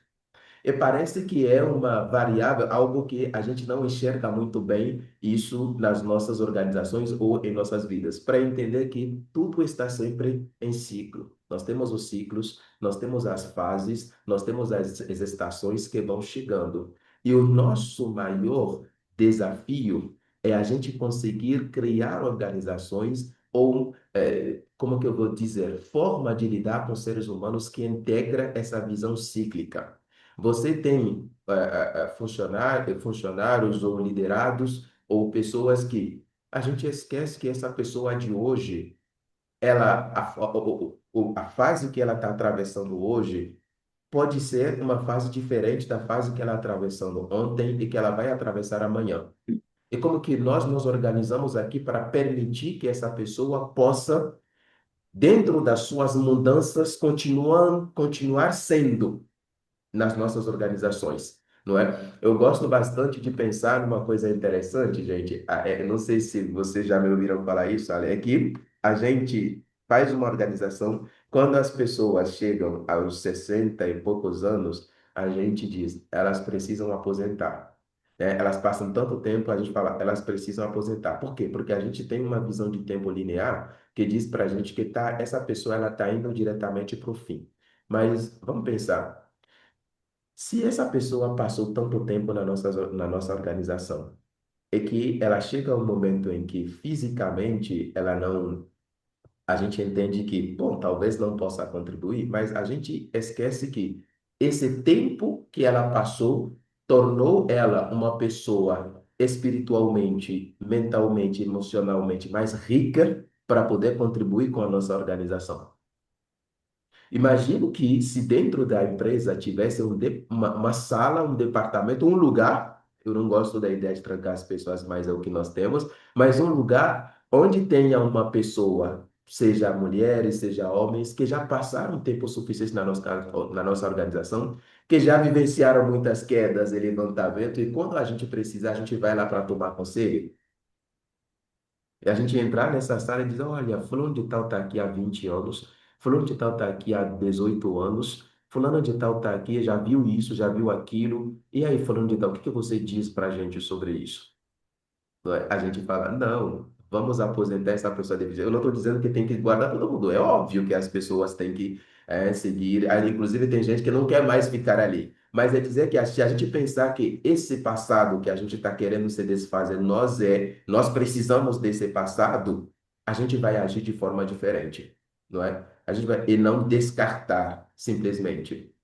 E parece que é uma variável, algo que a gente não enxerga muito bem isso nas nossas organizações ou em nossas vidas, para entender que tudo está sempre em ciclo. Nós temos os ciclos, nós temos as fases, nós temos as estações que vão chegando. E o nosso maior desafio é a gente conseguir criar organizações ou, como que eu vou dizer, forma de lidar com seres humanos que integra essa visão cíclica. Você tem funcionários ou liderados ou pessoas que a gente esquece que essa pessoa de hoje, ela, a fase que ela está atravessando hoje pode ser uma fase diferente da fase que ela está atravessando ontem e que ela vai atravessar amanhã. E como que nós nos organizamos aqui para permitir que essa pessoa possa, dentro das suas mudanças, continuar sendo nas nossas organizações, não é? Eu gosto bastante de pensar numa coisa interessante, gente. Não sei se vocês já me ouviram falar isso, Ale, é que a gente faz uma organização, quando as pessoas chegam aos 60 e poucos anos, a gente diz, elas precisam aposentar. Né? Elas passam tanto tempo, a gente fala, elas precisam aposentar. Por quê? Porque a gente tem uma visão de tempo linear que diz para a gente que essa pessoa ela está indo diretamente para o fim. Mas vamos pensar. Se essa pessoa passou tanto tempo na nossa organização, é que ela chega a um momento em que fisicamente ela não, a gente entende que, bom, talvez não possa contribuir, mas a gente esquece que esse tempo que ela passou tornou ela uma pessoa espiritualmente, mentalmente, emocionalmente mais rica para poder contribuir com a nossa organização. Imagino que se dentro da empresa tivesse uma sala, um departamento, um lugar, eu não gosto da ideia de trancar as pessoas, mas é o que nós temos, mas um lugar onde tenha uma pessoa, seja mulheres, seja homens, que já passaram tempo suficiente na nossa organização, que já vivenciaram muitas quedas e levantamento, e quando a gente precisar, a gente vai lá para tomar conselho. E a gente entrar nessa sala e dizer, olha, fulano de tal está aqui há 20 anos, fulano de tal está aqui há 18 anos, fulano de tal está aqui, já viu isso, já viu aquilo, e aí, fulano de tal, o que que você diz para a gente sobre isso? Não é? A gente fala, não, vamos aposentar essa pessoa deficiente. Eu não estou dizendo que tem que guardar todo mundo. É óbvio que as pessoas têm que seguir. Aí, inclusive, tem gente que não quer mais ficar ali. Mas é dizer que se a gente pensar que esse passado que a gente está querendo se desfazer, nós precisamos desse passado, a gente vai agir de forma diferente, não é? E não descartar simplesmente.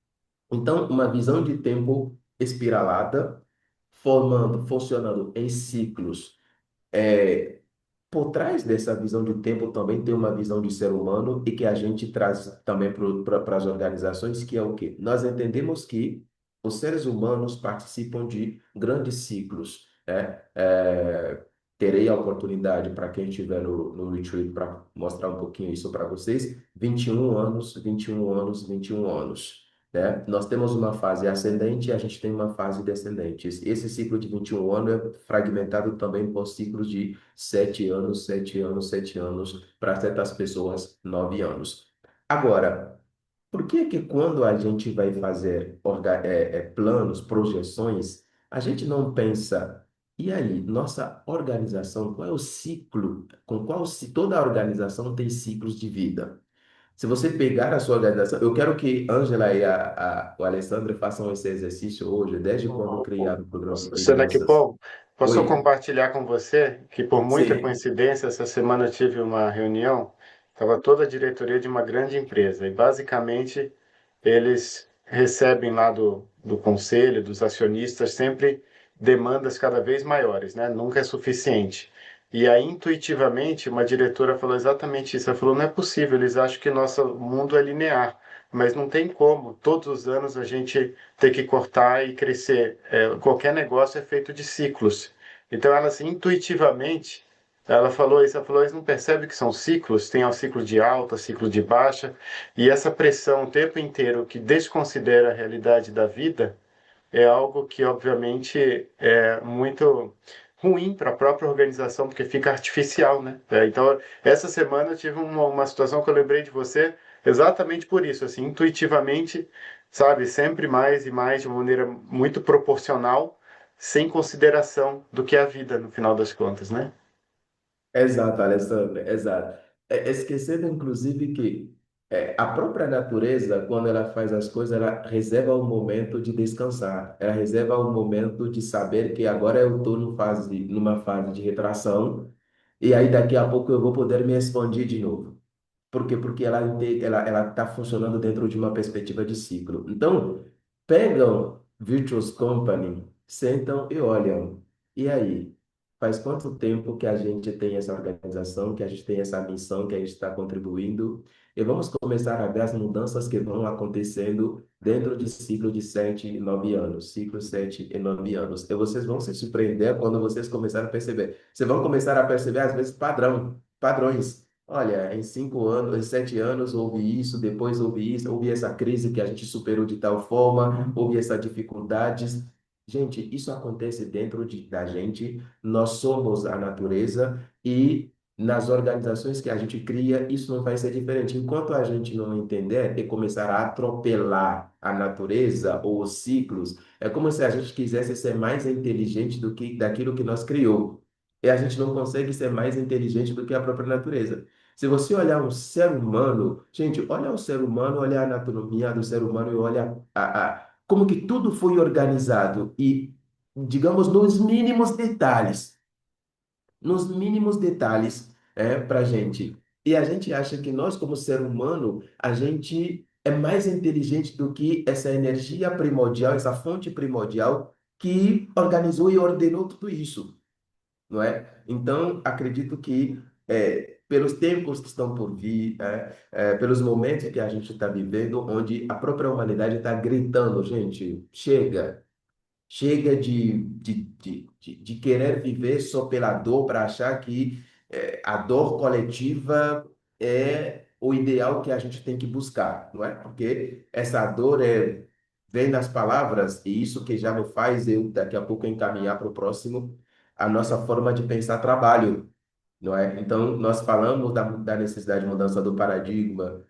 Então, uma visão de tempo espiralada, funcionando em ciclos. É, por trás dessa visão de tempo também tem uma visão de ser humano e que a gente traz também para as organizações, que é o quê? Nós entendemos que os seres humanos participam de grandes ciclos, né? Terei a oportunidade, para quem estiver no retreat, para mostrar um pouquinho isso para vocês, 21 anos, 21 anos, 21 anos. Né? Nós temos uma fase ascendente e a gente tem uma fase descendente. Esse ciclo de 21 anos é fragmentado também por ciclos de 7 anos, 7 anos, 7 anos, para certas pessoas, 9 anos. Agora, por que que quando a gente vai fazer planos, projeções, a gente não pensa E aí, nossa organização, qual é o ciclo? Toda organização tem ciclos de vida. Se você pegar a sua organização, eu quero que Ângela e o Alessandro façam esse exercício hoje, desde quando criaram o programa de lideranças. Senecpol, posso Oi, compartilhar com você que, por muita sim, coincidência, essa semana eu tive uma reunião, estava toda a diretoria de uma grande empresa, e basicamente eles recebem lá do conselho, dos acionistas, sempre demandas cada vez maiores, né? Nunca é suficiente. E aí, intuitivamente, uma diretora falou exatamente isso. Ela falou: não é possível, eles acham que nosso mundo é linear, mas não tem como. Todos os anos a gente ter que cortar e crescer. Qualquer negócio é feito de ciclos. Então, ela, assim, intuitivamente, ela falou isso. Ela falou: eles não percebem que são ciclos, tem o ciclo de alta, ciclo de baixa, e essa pressão o tempo inteiro que desconsidera a realidade da vida é algo que, obviamente, é muito ruim para a própria organização, porque fica artificial, né? Então, essa semana eu tive uma situação que eu lembrei de você exatamente por isso, assim, intuitivamente, sabe, sempre mais e mais, de uma maneira muito proporcional, sem consideração do que é a vida, no final das contas, né? exato, Alessandro, exato. Esquecendo, inclusive, que a própria natureza, quando ela faz as coisas, ela reserva um momento de descansar, ela reserva um momento de saber que agora eu estou numa fase de retração, e aí daqui a pouco eu vou poder me expandir de novo. Por quê? Porque ela está funcionando dentro de uma perspectiva de ciclo. Então, pegam Virtuous Company, sentam e olham. E aí? Faz quanto tempo que a gente tem essa organização, que a gente tem essa missão, que a gente está contribuindo? E vamos começar a ver as mudanças que vão acontecendo dentro de ciclo de 7 e 9 anos, ciclo 7 e 9 anos. E vocês vão se surpreender quando vocês começarem a perceber. Vocês vão começar a perceber, às vezes, padrões. Olha, em 5 anos, em 7 anos houve isso, depois houve isso, houve essa crise que a gente superou de tal forma, houve essas dificuldades. Gente, isso acontece dentro da gente, nós somos a natureza e nas organizações que a gente cria, isso não vai ser diferente. Enquanto a gente não entender e começar a atropelar a natureza ou os ciclos, é como se a gente quisesse ser mais inteligente do que daquilo que nós criou. E a gente não consegue ser mais inteligente do que a própria natureza. Se você olhar um ser humano, gente, olha o ser humano, olha a anatomia do ser humano e olha como que tudo foi organizado e, digamos, nos mínimos detalhes, para gente. E a gente acha que nós, como ser humano, a gente é mais inteligente do que essa energia primordial, essa fonte primordial que organizou e ordenou tudo isso, não é? Então, acredito que pelos tempos que estão por vir, pelos momentos que a gente está vivendo, onde a própria humanidade está gritando, gente, chega, chega de querer viver só pela dor, para achar que a dor coletiva é o ideal que a gente tem que buscar, não é? Porque essa dor vem das palavras, e isso que já me faz eu daqui a pouco encaminhar para o próximo, a nossa forma de pensar trabalho, não é? Então, nós falamos da necessidade de mudança do paradigma,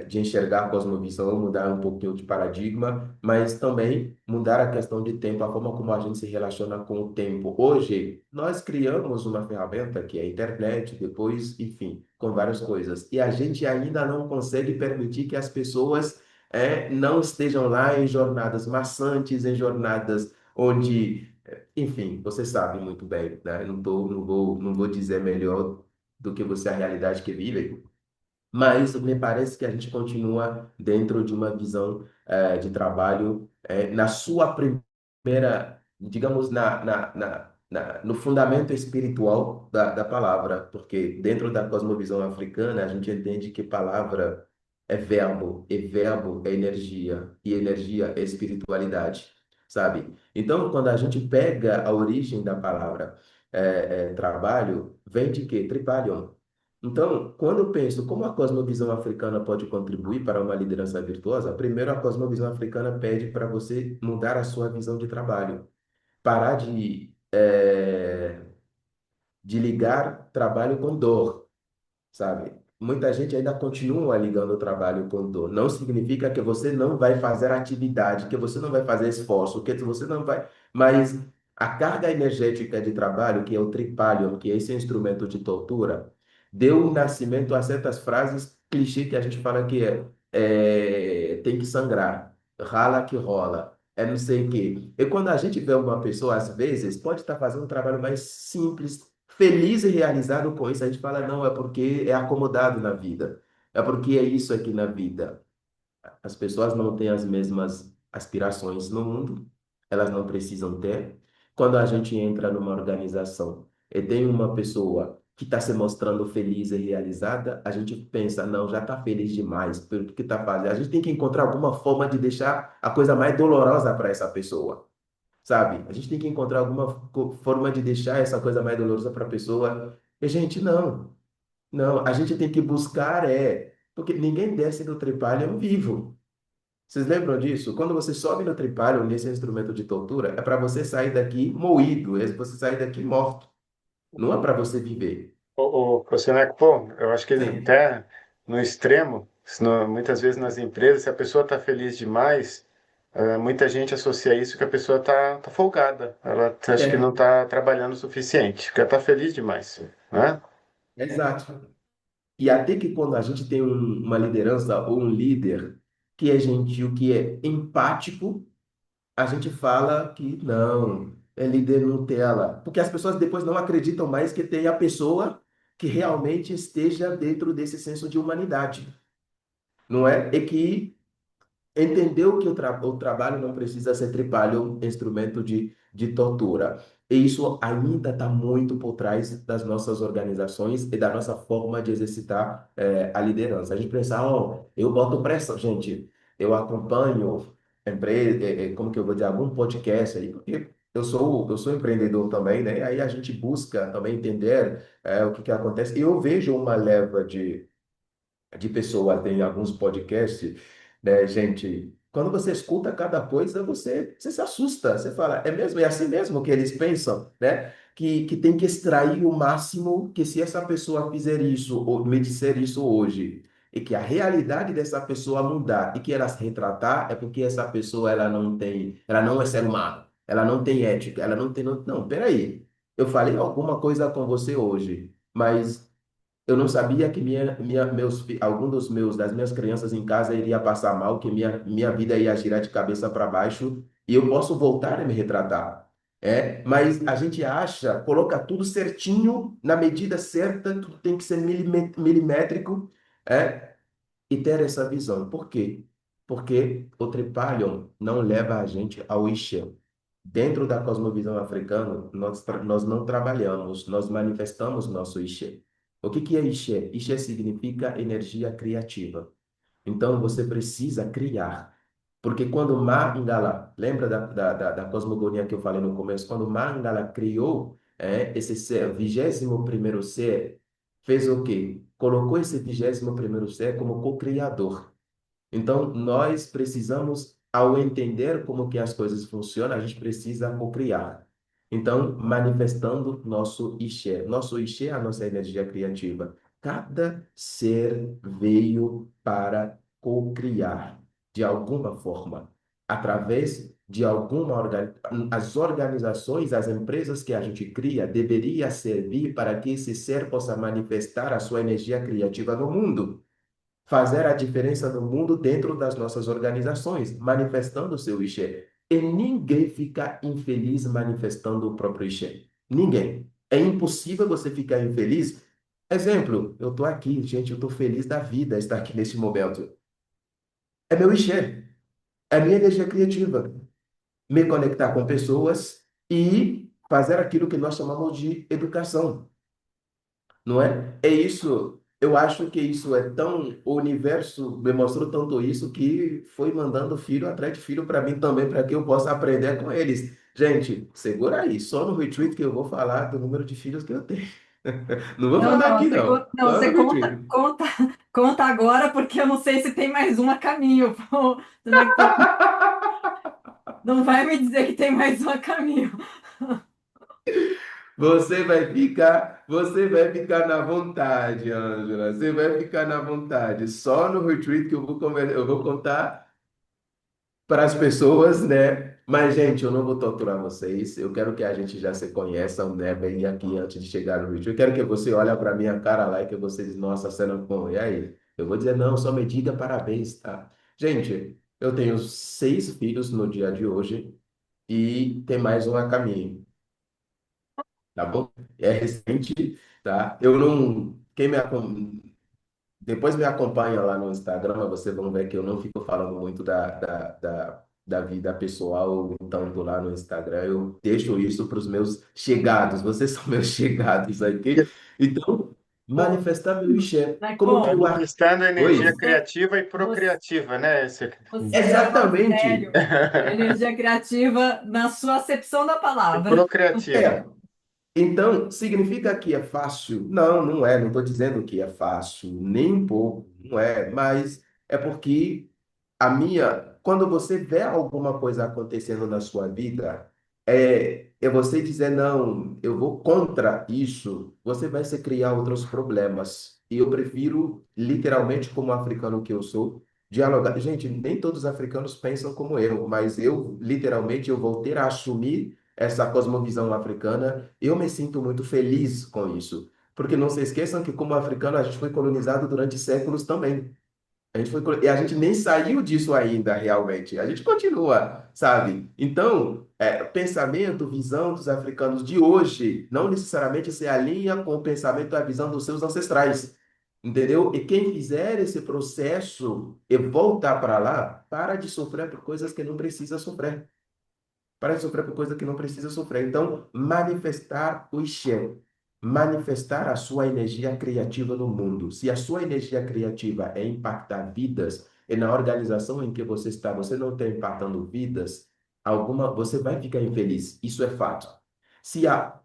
de enxergar a cosmovisão, mudar um pouquinho de paradigma, mas também mudar a questão de tempo, a forma como a gente se relaciona com o tempo. Hoje, nós criamos uma ferramenta que é a internet, depois, enfim, com várias coisas, e a gente ainda não consegue permitir que as pessoas não estejam lá em jornadas maçantes, em jornadas onde enfim, você sabe muito bem, né? Não vou dizer melhor do que você a realidade que vive, mas me parece que a gente continua dentro de uma visão de trabalho na sua primeira, digamos, no fundamento espiritual da palavra, porque dentro da cosmovisão africana a gente entende que palavra é verbo, e verbo é energia, e energia é espiritualidade, sabe? Então, quando a gente pega a origem da palavra trabalho, vem de quê? Tripalium. Então, quando eu penso como a cosmovisão africana pode contribuir para uma liderança virtuosa, primeiro a cosmovisão africana pede para você mudar a sua visão de trabalho, parar de ligar trabalho com dor, sabe? Muita gente ainda continua ligando o trabalho com dor. Não significa que você não vai fazer atividade, que você não vai fazer esforço, que você não vai. Mas a carga energética de trabalho, que é o tripalium, que é esse instrumento de tortura, deu nascimento a certas frases clichê que a gente fala que tem que sangrar, rala que rola, é não sei o quê. E quando a gente vê uma pessoa, às vezes, pode estar fazendo um trabalho mais simples, feliz e realizado com isso, a gente fala, não, é porque é acomodado na vida, é porque é isso aqui na vida. As pessoas não têm as mesmas aspirações no mundo, elas não precisam ter. Quando a gente entra numa organização e tem uma pessoa que está se mostrando feliz e realizada, a gente pensa, não, já está feliz demais pelo que está fazendo. A gente tem que encontrar alguma forma de deixar a coisa mais dolorosa para essa pessoa, sabe? A gente tem que encontrar alguma forma de deixar essa coisa mais dolorosa para a pessoa. E, gente, não, não, a gente tem que buscar, porque ninguém desce do tripalho vivo. Vocês lembram disso? Quando você sobe no tripalho, nesse instrumento de tortura, é para você sair daqui moído, é para você sair daqui morto. Não é para você viver. O professor Neco, pô, eu acho que Sim. até no extremo, muitas vezes nas empresas, se a pessoa está feliz demais, muita gente associa isso que a pessoa tá folgada. Ela acha que não É, está trabalhando o suficiente, porque ela está feliz demais, né? exato. E até que quando a gente tem uma liderança ou um líder que é gentil, que é empático, a gente fala que não, é líder Nutella. Porque as pessoas depois não acreditam mais que tem a pessoa que realmente esteja dentro desse senso de humanidade. Não é? E que entendeu que o trabalho não precisa ser tripalho, instrumento de tortura. E isso ainda está muito por trás das nossas organizações e da nossa forma de exercitar a liderança. A gente pensa, oh, eu boto pressão, gente, eu acompanho empresa, como que eu vou dizer, algum podcast aí, porque eu sou empreendedor também, né? Aí a gente busca também entender o que que acontece. E eu vejo uma leva de pessoas em alguns podcasts, né, gente? Quando você escuta cada coisa, você se assusta. Você fala, é mesmo? É assim mesmo que eles pensam, né? Que tem que extrair o máximo, que se essa pessoa fizer isso, ou me disser isso hoje, e que a realidade dessa pessoa mudar, e que ela se retratar, é porque essa pessoa, ela não é ser humano, ela não tem ética, ela não tem... Não, peraí. Eu falei alguma coisa com você hoje, mas eu não sabia que algum das minhas crianças em casa iria passar mal, que minha vida ia girar de cabeça para baixo e eu posso voltar a me retratar. Mas a gente acha, coloca tudo certinho, na medida certa, tudo tem que ser milimétrico, e ter essa visão. Por quê? Porque o Tripalion não leva a gente ao Ixé. Dentro da cosmovisão africana, nós não trabalhamos, nós manifestamos nosso Ixé. O que que é Ixé? Ixé significa energia criativa. Então, você precisa criar. Porque quando Mangala, lembra da cosmogonia que eu falei no começo? Quando Mangala criou esse ser, 21º ser, fez o quê? Colocou esse 21º ser como co-criador. Então, nós precisamos, ao entender como que as coisas funcionam, a gente precisa co-criar. Então, manifestando nosso Ixé. Nosso Ixé é a nossa energia criativa. Cada ser veio para co-criar, de alguma forma, através de alguma as organizações, as empresas que a gente cria, deveria servir para que esse ser possa manifestar a sua energia criativa no mundo, fazer a diferença no mundo dentro das nossas organizações, manifestando o seu Ixé. E ninguém fica infeliz manifestando o próprio Ixé. Ninguém. É impossível você ficar infeliz. Exemplo, eu estou aqui, gente, eu estou feliz da vida estar aqui neste momento. É meu Ixé, é minha energia criativa. Me conectar com pessoas e fazer aquilo que nós chamamos de educação. Não é? É isso. Eu acho que isso é tão. O universo me mostrou tanto isso que foi mandando filho atrás de filho para mim também, para que eu possa aprender com eles. Gente, segura aí, só no retweet que eu vou falar do número de filhos que eu tenho. Não vou Não, mandar não, aqui, não. não, Só você no conta, retweet. conta, conta agora, porque eu não sei se tem mais um a caminho. Pô, né, pô, não vai me dizer que tem mais um a caminho. Você vai ficar na vontade, Ângela. Você vai ficar na vontade. Só no retweet que eu vou contar para as pessoas, né? Mas, gente, eu não vou torturar vocês. Eu quero que a gente já se conheça, né, bem aqui antes de chegar no vídeo. Eu quero que você olhe para minha cara lá e que você diz, nossa, cena bom. E aí? Eu vou dizer, não, só me diga parabéns, tá? Gente, eu tenho 6 filhos no dia de hoje e tem mais um a caminho, tá bom? É recente, tá? Eu não... Quem me acompanha... Depois me acompanha lá no Instagram, vocês vão ver que eu não fico falando muito da vida pessoal, tanto lá no Instagram. Eu deixo isso para os meus chegados. Vocês são meus chegados aqui. Então, Pô, manifestar meu Ixé. Como que Marcon, o ar... Manifestando energia Oi? criativa e você, procriativa, né? você leva a Exatamente. sério a energia criativa na sua acepção da E palavra. procriativa. É, então, significa que é fácil? Não, não é. Não estou dizendo que é fácil, nem um pouco, não é. Mas é porque quando você vê alguma coisa acontecendo na sua vida, é você dizer, não, eu vou contra isso, você vai se criar outros problemas. E eu prefiro, literalmente, como africano que eu sou, dialogar. Gente, nem todos os africanos pensam como eu, mas eu, literalmente, eu vou ter a assumir essa cosmovisão africana. Eu me sinto muito feliz com isso. Porque não se esqueçam que, como africano, a gente foi colonizado durante séculos também. E a gente nem saiu disso ainda, realmente. A gente continua, sabe? Então, pensamento, visão dos africanos de hoje não necessariamente se alinha com o pensamento, a visão dos seus ancestrais. Entendeu? E quem fizer esse processo e voltar para lá, para de sofrer por coisas que não precisa sofrer. Para de sofrer por coisa que não precisa sofrer. Então, manifestar o Ixé, manifestar a sua energia criativa no mundo. Se a sua energia criativa é impactar vidas, e na organização em que você está, você não está impactando vidas, você vai ficar infeliz. Isso é fato. Se a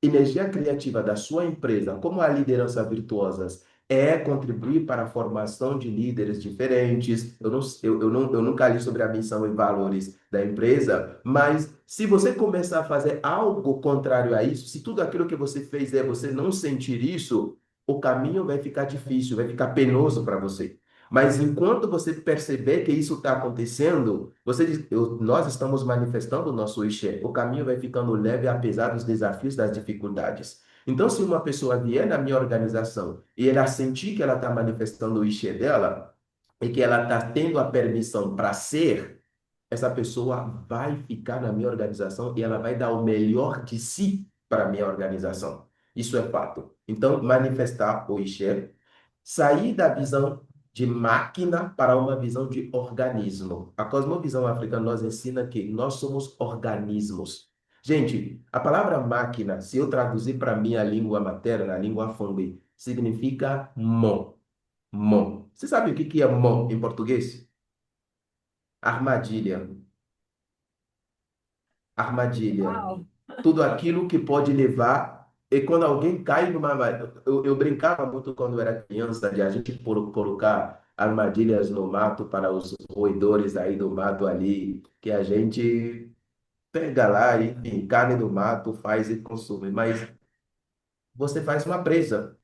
energia criativa da sua empresa, como a liderança virtuosas, é contribuir para a formação de líderes diferentes. Eu nunca li sobre a missão e valores da empresa, mas se você começar a fazer algo contrário a isso, se tudo aquilo que você fez é você não sentir isso, o caminho vai ficar difícil, vai ficar penoso para você. Mas enquanto você perceber que isso está acontecendo, nós estamos manifestando o nosso Ixé. O caminho vai ficando leve, apesar dos desafios, das dificuldades. Então, se uma pessoa vier na minha organização e ela sentir que ela está manifestando o Ixé dela e que ela está tendo a permissão para ser, essa pessoa vai ficar na minha organização e ela vai dar o melhor de si para a minha organização. Isso é fato. Então, manifestar o Ixé, sair da visão de máquina para uma visão de organismo. A cosmovisão africana nos ensina que nós somos organismos. Gente, a palavra máquina, se eu traduzir para minha língua materna, a língua Fangbe, significa mão. Mão. Você sabe o que é mão em português? Armadilha. Armadilha. Uau! Tudo aquilo que pode levar. E quando alguém cai numa. Eu brincava muito quando era criança de a gente colocar armadilhas no mato para os roedores aí do mato ali, que a gente pega lá e, enfim, carne do mato, faz e consome. Mas você faz uma presa.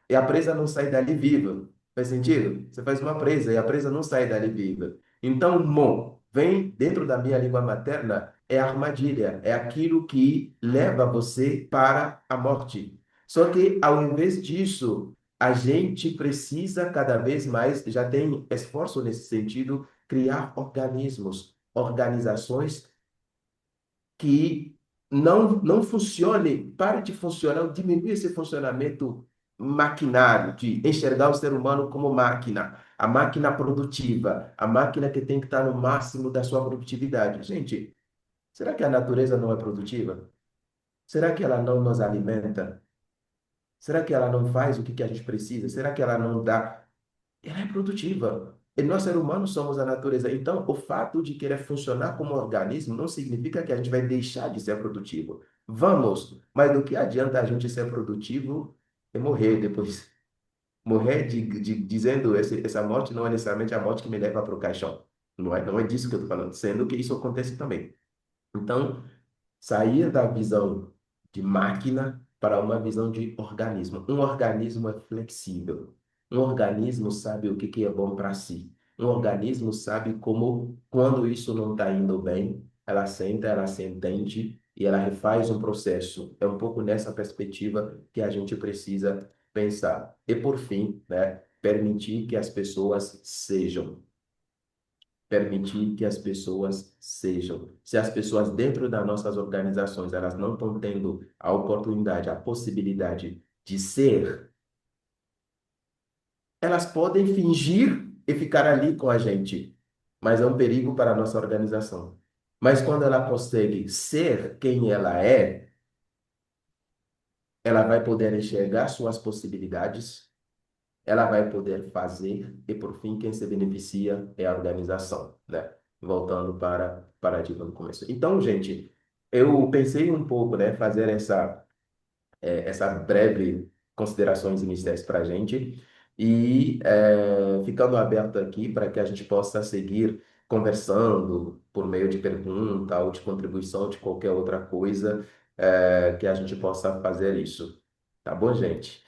E a presa não sai dali viva. Faz sentido? Você faz uma presa e a presa não sai dali viva. Então, mon vem dentro da minha língua materna, é armadilha, é aquilo que leva você para a morte. Só que, ao invés disso, a gente precisa cada vez mais, já tem esforço nesse sentido, criar organismos, organizações que não funcione, pare de funcionar, diminui esse funcionamento maquinário, de enxergar o ser humano como máquina, a máquina produtiva, a máquina que tem que estar no máximo da sua produtividade. Gente, será que a natureza não é produtiva? Será que ela não nos alimenta? Será que ela não faz o que a gente precisa? Será que ela não dá? Ela é produtiva. E nós, seres humanos, somos a natureza. Então, o fato de querer funcionar como organismo não significa que a gente vai deixar de ser produtivo. Vamos, mas do que adianta a gente ser produtivo e morrer depois? Morrer dizendo essa morte não é necessariamente a morte que me leva para o caixão. Não é disso que eu estou falando, sendo que isso acontece também. Então, sair da visão de máquina para uma visão de organismo. Um organismo é flexível. Um organismo sabe o que é bom para si. Um organismo sabe como, quando isso não está indo bem, ela senta, ela se entende e ela refaz um processo. É um pouco nessa perspectiva que a gente precisa pensar. E por fim, né, permitir que as pessoas sejam. Permitir que as pessoas sejam. Se as pessoas dentro das nossas organizações, elas não estão tendo a oportunidade, a possibilidade de ser, elas podem fingir e ficar ali com a gente, mas é um perigo para a nossa organização. Mas quando ela consegue ser quem ela vai poder enxergar suas possibilidades, ela vai poder fazer, e por fim, quem se beneficia é a organização, né? Voltando para o paradigma do começo. Então, gente, eu pensei um pouco, né, fazer essa breve considerações iniciais para a gente e ficando aberto aqui para que a gente possa seguir conversando por meio de pergunta ou de contribuição de qualquer outra coisa, que a gente possa fazer isso. Tá bom, gente?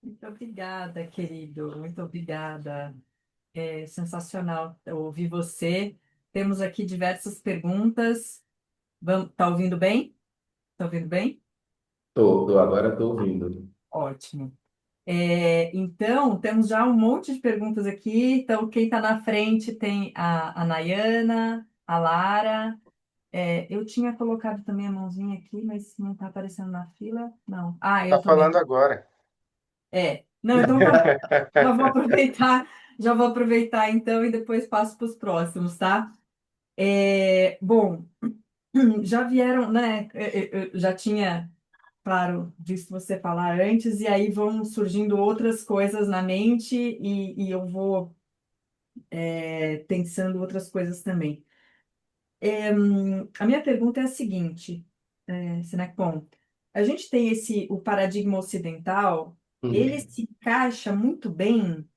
Muito obrigada, querido. Muito obrigada. É sensacional ouvir você. Temos aqui diversas perguntas. Tá ouvindo bem? Tá ouvindo bem? Agora estou ouvindo. Ótimo. Então, temos já um monte de perguntas aqui. Então, quem está na frente tem a Nayana, a Lara. Eu tinha colocado também a mãozinha aqui, mas não está aparecendo na fila. Não. Ah, Tá eu também. falando agora. Não, então tá bom. Já vou aproveitar, já vou aproveitar então e depois passo para os próximos, tá? Bom, já vieram, né? Eu já tinha, claro, visto você falar antes, e aí vão surgindo outras coisas na mente e eu vou pensando outras coisas também. A minha pergunta é a seguinte, Senecpon, a gente tem o paradigma ocidental, ele Uhum. se encaixa muito bem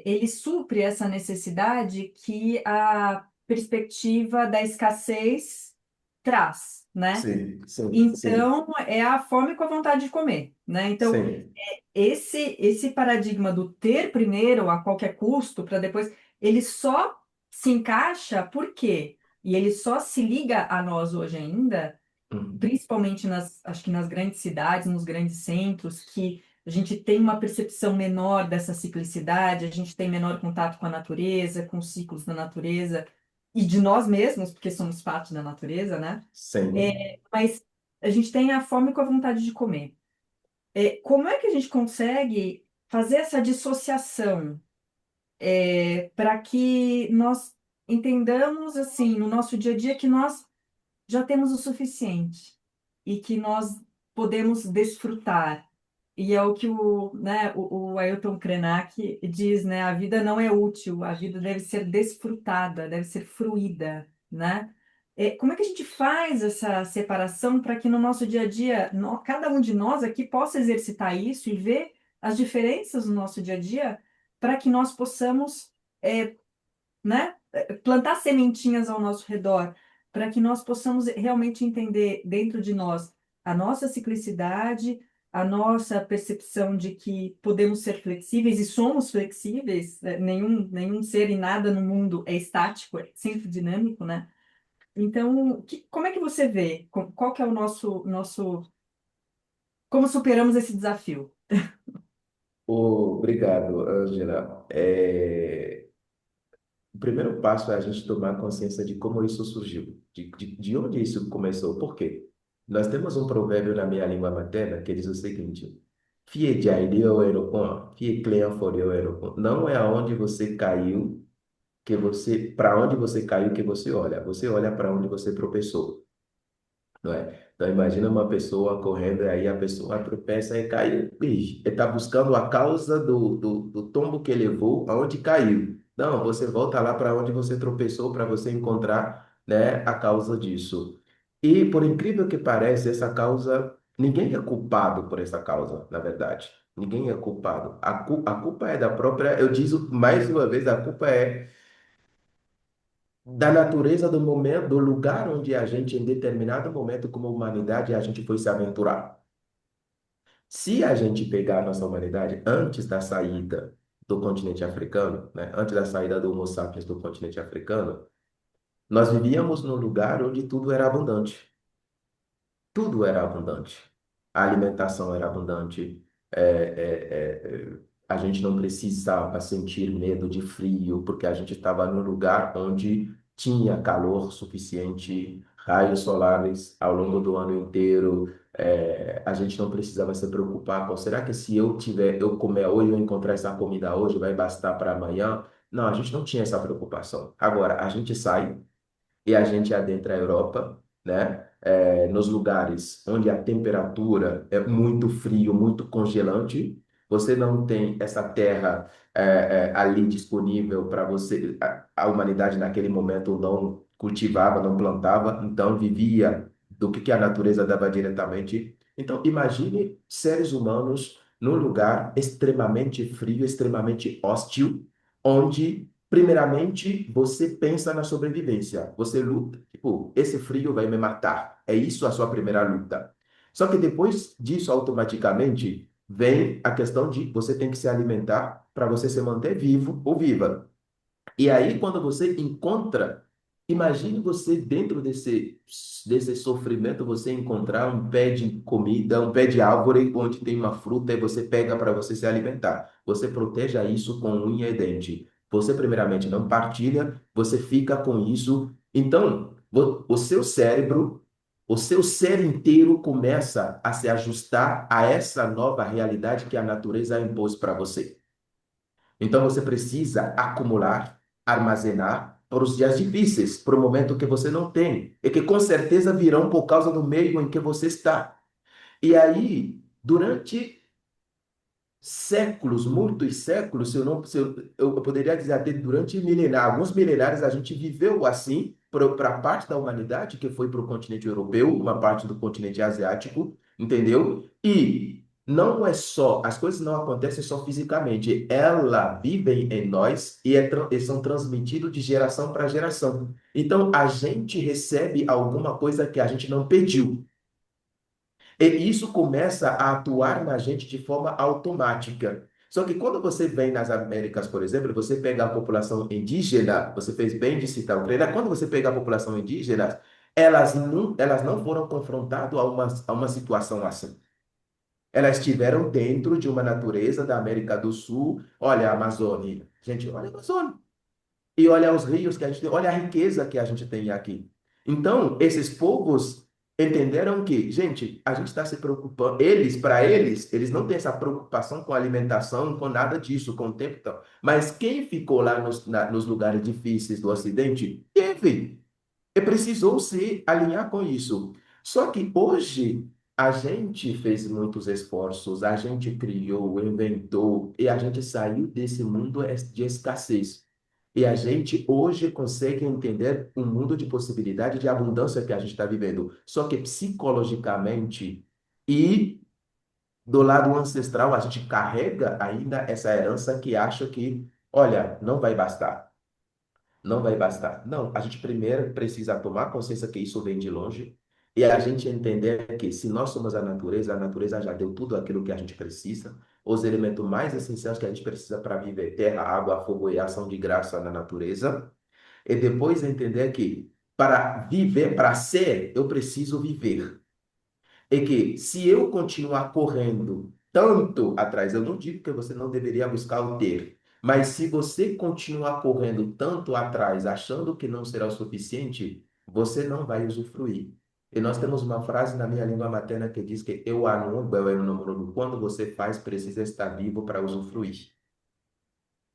ele supre essa necessidade que a perspectiva da escassez traz, né? Sim, sim, sim, Então, é a fome com a vontade de comer, né? Então, sim. esse paradigma do ter primeiro a qualquer custo para depois, ele só se encaixa por quê? E ele só se liga a nós hoje ainda Uhum. principalmente acho que nas grandes cidades, nos grandes centros, que a gente tem uma percepção menor dessa ciclicidade, a gente tem menor contato com a natureza, com os ciclos da natureza e de nós mesmos, porque somos parte da natureza, né? Sim. Mas a gente tem a fome com a vontade de comer. Como é que a gente consegue fazer essa dissociação para que nós entendamos, assim, no nosso dia a dia, que nós já temos o suficiente e que nós podemos desfrutar. E é o que o Ailton Krenak diz, né? A vida não é útil, a vida deve ser desfrutada, deve ser fruída, né? Como é que a gente faz essa separação para que no nosso dia a dia, cada um de nós aqui possa exercitar isso e ver as diferenças no nosso dia a dia, para que nós possamos né, plantar sementinhas ao nosso redor, para que nós possamos realmente entender dentro de nós a nossa ciclicidade, a nossa percepção de que podemos ser flexíveis e somos flexíveis, né? Nenhum ser e nada no mundo é estático, é sempre dinâmico, né? Então, como é que você vê? Qual que é o como superamos esse desafio? Obrigado, Angela. O primeiro passo é a gente tomar consciência de como isso surgiu, de onde isso começou. Por quê? Nós temos um provérbio na minha língua materna que diz o seguinte: Fie jai o erokon, fie clean for o erokon. Não é aonde você caiu para onde você caiu que você olha para onde você tropeçou. Não é? Então, imagina uma pessoa correndo e aí a pessoa tropeça e cai. Ixi, ele está buscando a causa do tombo que levou, aonde caiu. Não, você volta lá para onde você tropeçou para você encontrar, né, a causa disso. E, por incrível que pareça, essa causa, ninguém é culpado por essa causa, na verdade. Ninguém é culpado. A culpa é da própria, eu digo mais uma vez, a culpa é da natureza do momento, do lugar onde a gente, em determinado momento, como humanidade, a gente foi se aventurar. Se a gente pegar a nossa humanidade antes da saída do continente africano, né, antes da saída do Homo sapiens do continente africano, Nós vivíamos num lugar onde tudo era abundante. Tudo era abundante. A alimentação era abundante. A gente não precisava sentir medo de frio, porque a gente estava num lugar onde tinha calor suficiente, raios solares ao longo do ano inteiro. A gente não precisava se preocupar com, será que se eu comer hoje, eu encontrar essa comida hoje, vai bastar para amanhã? Não, a gente não tinha essa preocupação. Agora, a gente sai e a gente adentra a Europa, né? Nos lugares onde a temperatura é muito frio, muito congelante, você não tem essa terra ali disponível para você. A humanidade naquele momento não cultivava, não plantava, então vivia do que a natureza dava diretamente. Então, imagine seres humanos num lugar extremamente frio, extremamente hostil, onde primeiramente, você pensa na sobrevivência. Você luta, tipo, esse frio vai me matar. É isso a sua primeira luta. Só que depois disso, automaticamente, vem a questão de você tem que se alimentar para você se manter vivo ou viva. E aí, quando você encontra, imagine você dentro desse sofrimento, você encontrar um pé de comida, um pé de árvore onde tem uma fruta e você pega para você se alimentar. Você proteja isso com unha e dente. Você, primeiramente, não partilha, você fica com isso. Então, o seu cérebro, o seu ser inteiro começa a se ajustar a essa nova realidade que a natureza impôs para você. Então você precisa acumular, armazenar para os dias difíceis, para o momento que você não tem, e que com certeza virão por causa do meio em que você está. E aí, durante séculos, muitos séculos, se eu não, se eu poderia dizer até durante milenar, alguns milenares a gente viveu assim para parte da humanidade que foi para o continente europeu, uma parte do continente asiático, entendeu? E não é só, as coisas não acontecem só fisicamente, elas vivem em nós e são transmitidas de geração para geração. Então a gente recebe alguma coisa que a gente não pediu. E isso começa a atuar na gente de forma automática. Só que quando você vem nas Américas, por exemplo, você pega a população indígena, você fez bem de citar o Ucrânia, quando você pega a população indígena, elas não foram confrontadas a uma situação assim. Elas estiveram dentro de uma natureza da América do Sul. Olha a Amazônia. Gente, olha a Amazônia. E olha os rios que a gente tem, olha a riqueza que a gente tem aqui. Então, esses povos entenderam que, gente, a gente está se preocupando, para eles não têm essa preocupação com alimentação, com nada disso, com o tempo e tal. Mas quem ficou lá nos lugares difíceis do Ocidente, teve. E precisou se alinhar com isso. Só que hoje a gente fez muitos esforços, a gente criou, inventou e a gente saiu desse mundo de escassez. E a gente hoje consegue entender um mundo de possibilidade de abundância que a gente está vivendo. Só que psicologicamente e do lado ancestral a gente carrega ainda essa herança que acha que, olha, não vai bastar. Não vai bastar. Não, a gente primeiro precisa tomar consciência que isso vem de longe e a gente entender que se nós somos a natureza já deu tudo aquilo que a gente precisa, os elementos mais essenciais que a gente precisa para viver, terra, água, fogo e ação de graça na natureza, e depois entender que para viver, para ser, eu preciso viver. É que se eu continuar correndo tanto atrás, eu não digo que você não deveria buscar o ter, mas se você continuar correndo tanto atrás, achando que não será o suficiente, você não vai usufruir. E nós temos uma frase na minha língua materna que diz que eu anugo, eu não quando você faz, precisa estar vivo para usufruir.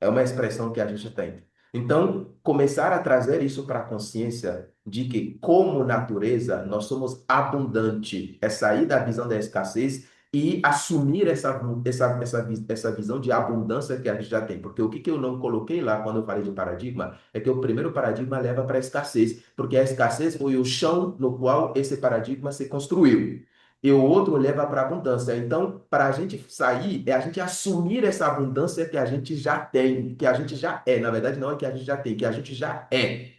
É uma expressão que a gente tem. Então, começar a trazer isso para a consciência de que, como natureza, nós somos abundante, é sair da visão da escassez e assumir essa visão de abundância que a gente já tem. Porque o que eu não coloquei lá quando eu falei de paradigma é que o primeiro paradigma leva para a escassez, porque a escassez foi o chão no qual esse paradigma se construiu e o outro leva para a abundância. Então, para a gente sair, é a gente assumir essa abundância que a gente já tem, que a gente já é. Na verdade, não é que a gente já tem, que a gente já é.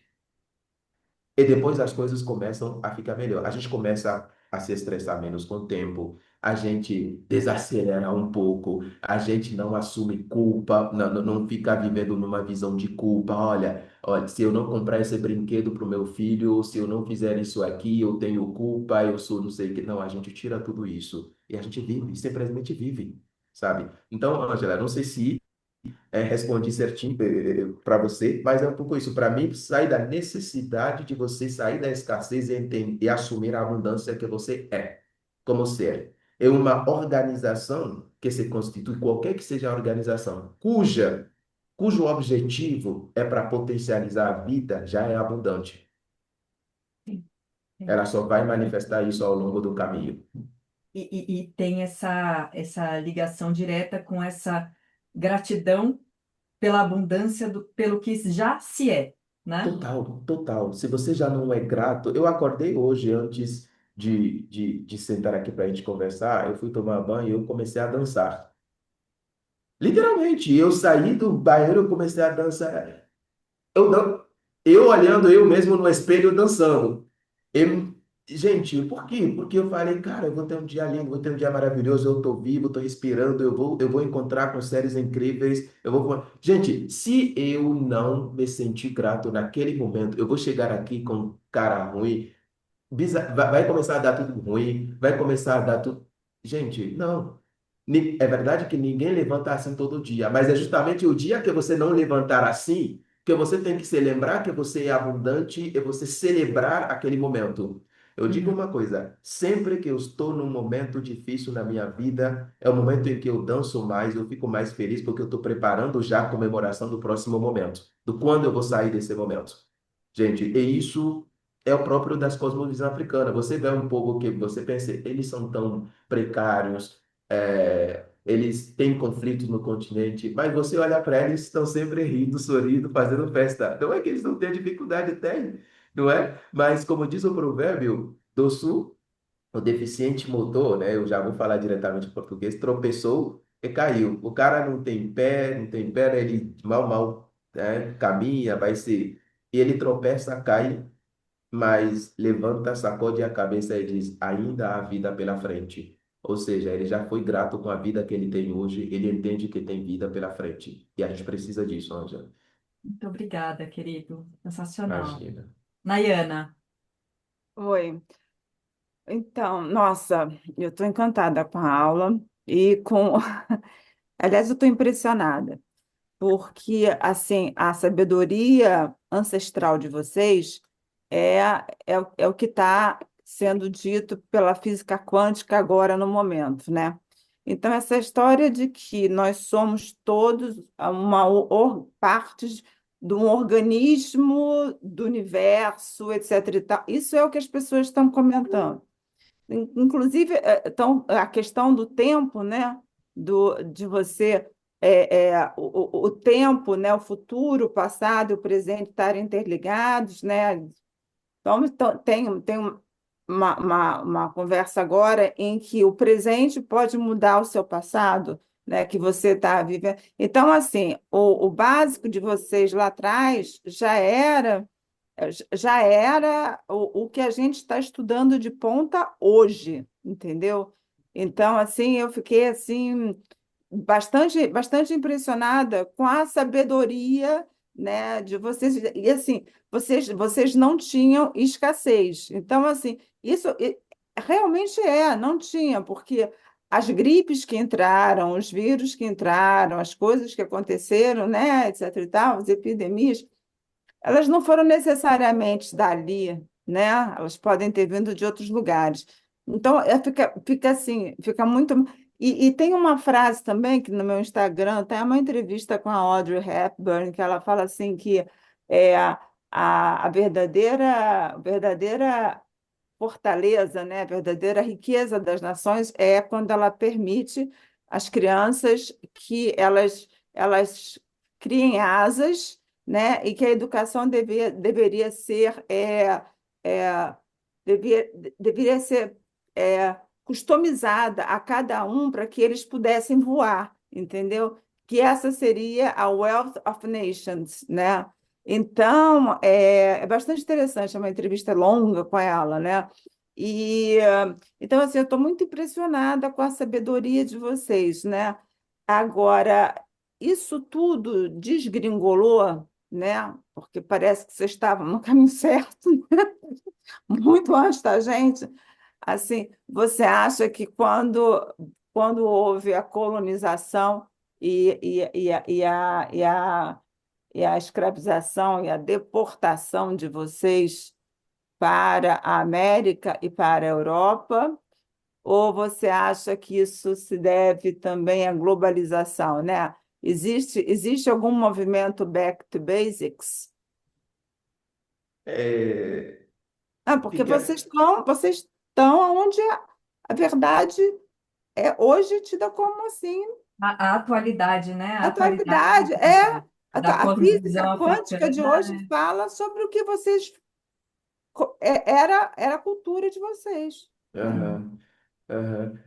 E depois as coisas começam a ficar melhor. A gente começa a se estressar menos com o tempo. a gente desacelera um pouco, a gente não assume culpa, não fica vivendo numa visão de culpa. Olha, se eu não comprar esse brinquedo para o meu filho, ou se eu não fizer isso aqui, eu tenho culpa, eu sou não sei o que. Não, a gente tira tudo isso e a gente vive, simplesmente vive, sabe? Então, Angela, não sei se respondi certinho para você, mas é um pouco isso. Para mim, sai da necessidade de você sair da escassez e, e assumir a abundância que você é, como ser. É uma organização que se constitui, qualquer que seja a organização, cujo objetivo é para potencializar a vida, já é abundante. Sim, sim. Ela só vai manifestar isso ao longo do caminho. E tem essa ligação direta com essa gratidão pela abundância pelo que já se é, né? Total, total. Se você já não é grato, eu acordei hoje antes de sentar aqui para a gente conversar, eu fui tomar banho e eu comecei a dançar. Literalmente, eu saí do banheiro, eu comecei a dançar. Eu, não, eu olhando eu mesmo no espelho dançando. Eu, gente, por quê? Porque eu falei, cara, eu vou ter um dia lindo, vou ter um dia maravilhoso, eu tô vivo, tô respirando, eu vou encontrar com seres incríveis, eu vou... Gente, se eu não me sentir grato naquele momento, eu vou chegar aqui com cara ruim, vai começar a dar tudo ruim, vai começar a dar tudo. Gente, não. É verdade que ninguém levanta assim todo dia, mas é justamente o dia que você não levantar assim que você tem que se lembrar que você é abundante e você celebrar aquele momento. Eu digo Uhum, uma coisa, sempre que eu estou num momento difícil na minha vida, é o momento em que eu danço mais, eu fico mais feliz porque eu estou preparando já a comemoração do próximo momento, do quando eu vou sair desse momento. Gente, e isso é o próprio das cosmovisão africana. Você vê um povo que você pensa, eles são tão precários, eles têm conflitos no continente, mas você olha para eles, estão sempre rindo, sorrindo, fazendo festa. Não é que eles não têm dificuldade, tem, não é? Mas como diz o provérbio do sul, o deficiente motor, né? Eu já vou falar diretamente em português, tropeçou e caiu. O cara não tem pé, não tem perna, ele mal, né, caminha, vai se... E ele tropeça, cai, mas levanta, sacode a cabeça e diz: ainda há vida pela frente. Ou seja, ele já foi grato com a vida que ele tem hoje, ele entende que tem vida pela frente. E a gente precisa disso, Ângela. muito obrigada, querido. Sensacional. Imagina. Nayana, Oi. Então, nossa, eu estou encantada com a aula e com. Aliás, eu estou impressionada, porque assim, a sabedoria ancestral de vocês é, é o que está sendo dito pela física quântica agora no momento, né? Então, essa história de que nós somos todos partes de um organismo do universo, etc. e tal, isso é o que as pessoas estão comentando. Inclusive, então, a questão do tempo, né? De você, o tempo, né? O futuro, o passado e o presente estarem interligados, né? Então, tem uma conversa agora em que o presente pode mudar o seu passado, né? Que você está vivendo. Então, assim, o básico de vocês lá atrás já era o que a gente está estudando de ponta hoje, entendeu? Então, assim, eu fiquei assim bastante impressionada com a sabedoria, né, de vocês. E assim, vocês não tinham escassez. Então, assim, realmente não tinha, porque as gripes que entraram, os vírus que entraram, as coisas que aconteceram, né, etc. e tal, as epidemias, elas não foram necessariamente dali, né? Elas podem ter vindo de outros lugares. Então, fica assim, fica muito. E tem uma frase também que no meu Instagram tem uma entrevista com a Audrey Hepburn, que ela fala assim que a verdadeira fortaleza, né, a verdadeira riqueza das nações é quando ela permite às crianças que elas criem asas, né, e que a educação deveria ser é, devia, deveria ser customizada a cada um para que eles pudessem voar, entendeu? Que essa seria a Wealth of Nations, né? Então, é bastante interessante, é uma entrevista longa com ela, né? E então assim, eu estou muito impressionada com a sabedoria de vocês, né? Agora, isso tudo desgringolou, né? Porque parece que vocês estavam no caminho certo, muito antes da gente. Assim, você acha que quando houve a colonização e a escravização e a deportação de vocês para a América e para a Europa, ou você acha que isso se deve também à globalização, né? Existe algum movimento back to basics? É, Ah, porque fica, vocês estão onde a verdade é hoje tida como assim, A atualidade, né? A atualidade atualidade. É da a física cosmovisão quântica de africana. hoje fala sobre o que vocês era a cultura de vocês. aham, aham.